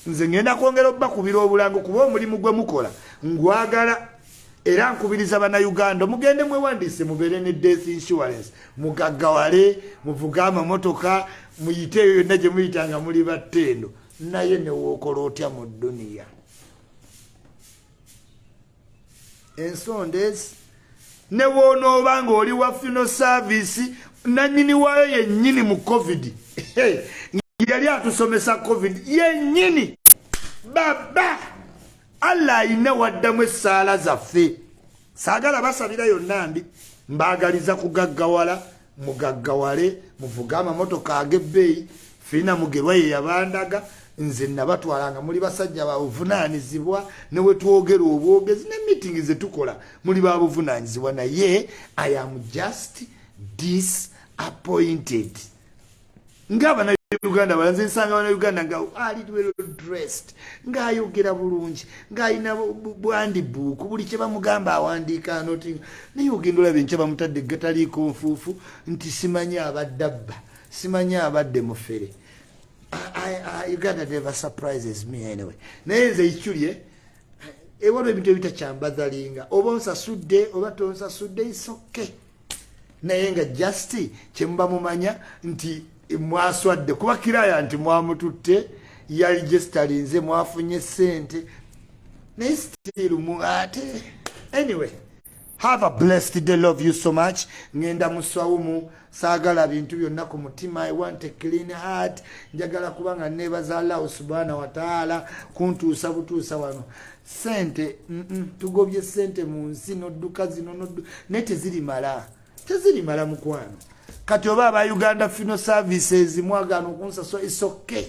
nze ngenda kwongera obbakubira obulango kuba omulimu gwe mukola ngwagala era nkubiriza bannayuganda mugende mwewandise mubeere ne death insurance mugaggawale muvuge amamotoka muyite eyo yonna gye muyitanga muli battendo naye newookola otya mu dduniya. Ensondes ne woonooba ng'oli wa funeral service nannyini waayo yennyini mu covid yali atusomesa covid yennyini baba Allah ayina waddamu essaala zaffe saagala basabira yonna mbi mbaagaliza kugaggawala mugaggawale muvuge amamotoka ag'ebbeeyi fiina mugerwa ye yabandaga nze nabatwalanga muli basajja babuvunaanyizibwa ne we twogera obwogezi ne meeting ze tukola muli babuvunaanyizibwa naye I am just disappointed. Ngaba Uganda balanze nsanga wana Uganda nga ali well dressed nga ayogera bulungi nga ayina bwandi buku buli kye bamugamba awandiika anoti naye ogenda olabe nkye bamutadde gataliiko nfuufu nti simanyi abadde abba simanyi abadde mufere. Uganda never surprises me anyway. Naye nze ikyulye ewaliwo ebintu ebitakyambazalinga oba onsasudde oba tonsasudde is okay. Naye nga just kyemuba mumanya nti mwaswadde kuba kiraya nti mwamututte yali gestalinze mwafunye sente naye still ate anyway. Have a blessed day. Love you so much. Ngenda musawumu saagala bintu byonna ku mutima. I want a clean heart. Njagala kubanga nebaza Allah subhanahu wa ta'ala kuntuusa butuusa wano. Sente tugobye sente mu nsi nodduka zino naye tezirimala tezirimala mukwano. Kati oba aba Uganda Funeral Services mwagaana okunsasula it's okay.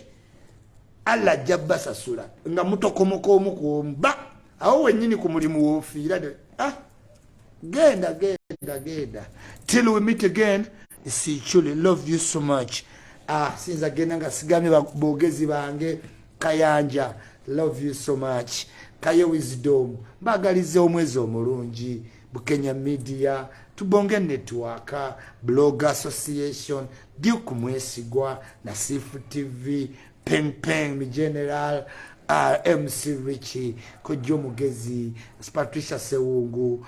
Allah ajja basasula nga mutokomoka omu ku omu awo wennyini ku mulimu woofiira Genda. Till we meet again. See, truly love you so much. Since again, nga sigami bogezi bange Kayanja. Love you so much. Kaye Wisdom. Bagalize omwezi omulungi. Bukenya Media. Tubonge Network. Blog Association. Duke Mwesigwa. Nasifu TV. Peng mi General. MC Richie, Kojo Mugezi, Patricia Sewungu,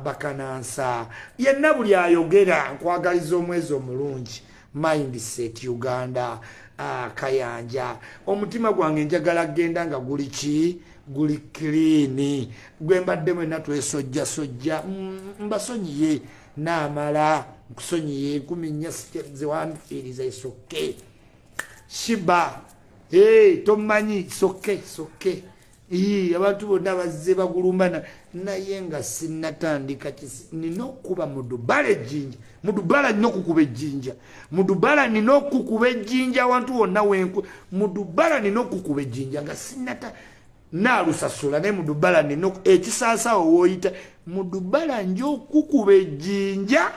Bakanansa. Yenna buli ayogera nkwagaliza omwezi omulungi. Mindset Uganda, Kayanja. Omutima gwange njagala genda nga guli clean. Gwe mbadde mwenna twesojja mbasonyiye n'amala nkusonyiye nkuminya ze wanfiiriza is okay. Shiba tomanyi soke abantu bonna bazze bagulumbana naye nga sinnatandika nina okuba mudubala ejjinja mudubala nina okukuba ejjinja mudubala nina okukuba ejjinja abantu bonna wenku mudubala nina okukuba ejjinja nga sinnata naalusasula naye mudubala nina ekisaasawo wooyita mudubala nja okukuba ejjinja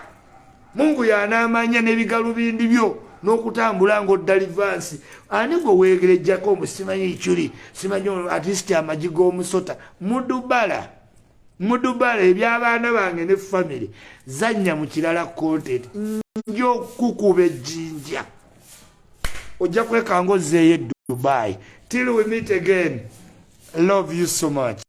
Mungu yanaamanya n'ebigalubindi byo n'okutambula ng'oddalivansi ani gwe weegerejjako simanyi ikyuli simanyi artist amagi g'omusota mudubala ebyabaana bange ne family zannya mu kirala content njokukuba ejjinja ojja kwekanga ozzeeyo Dubai. Till we meet again. Love you so much.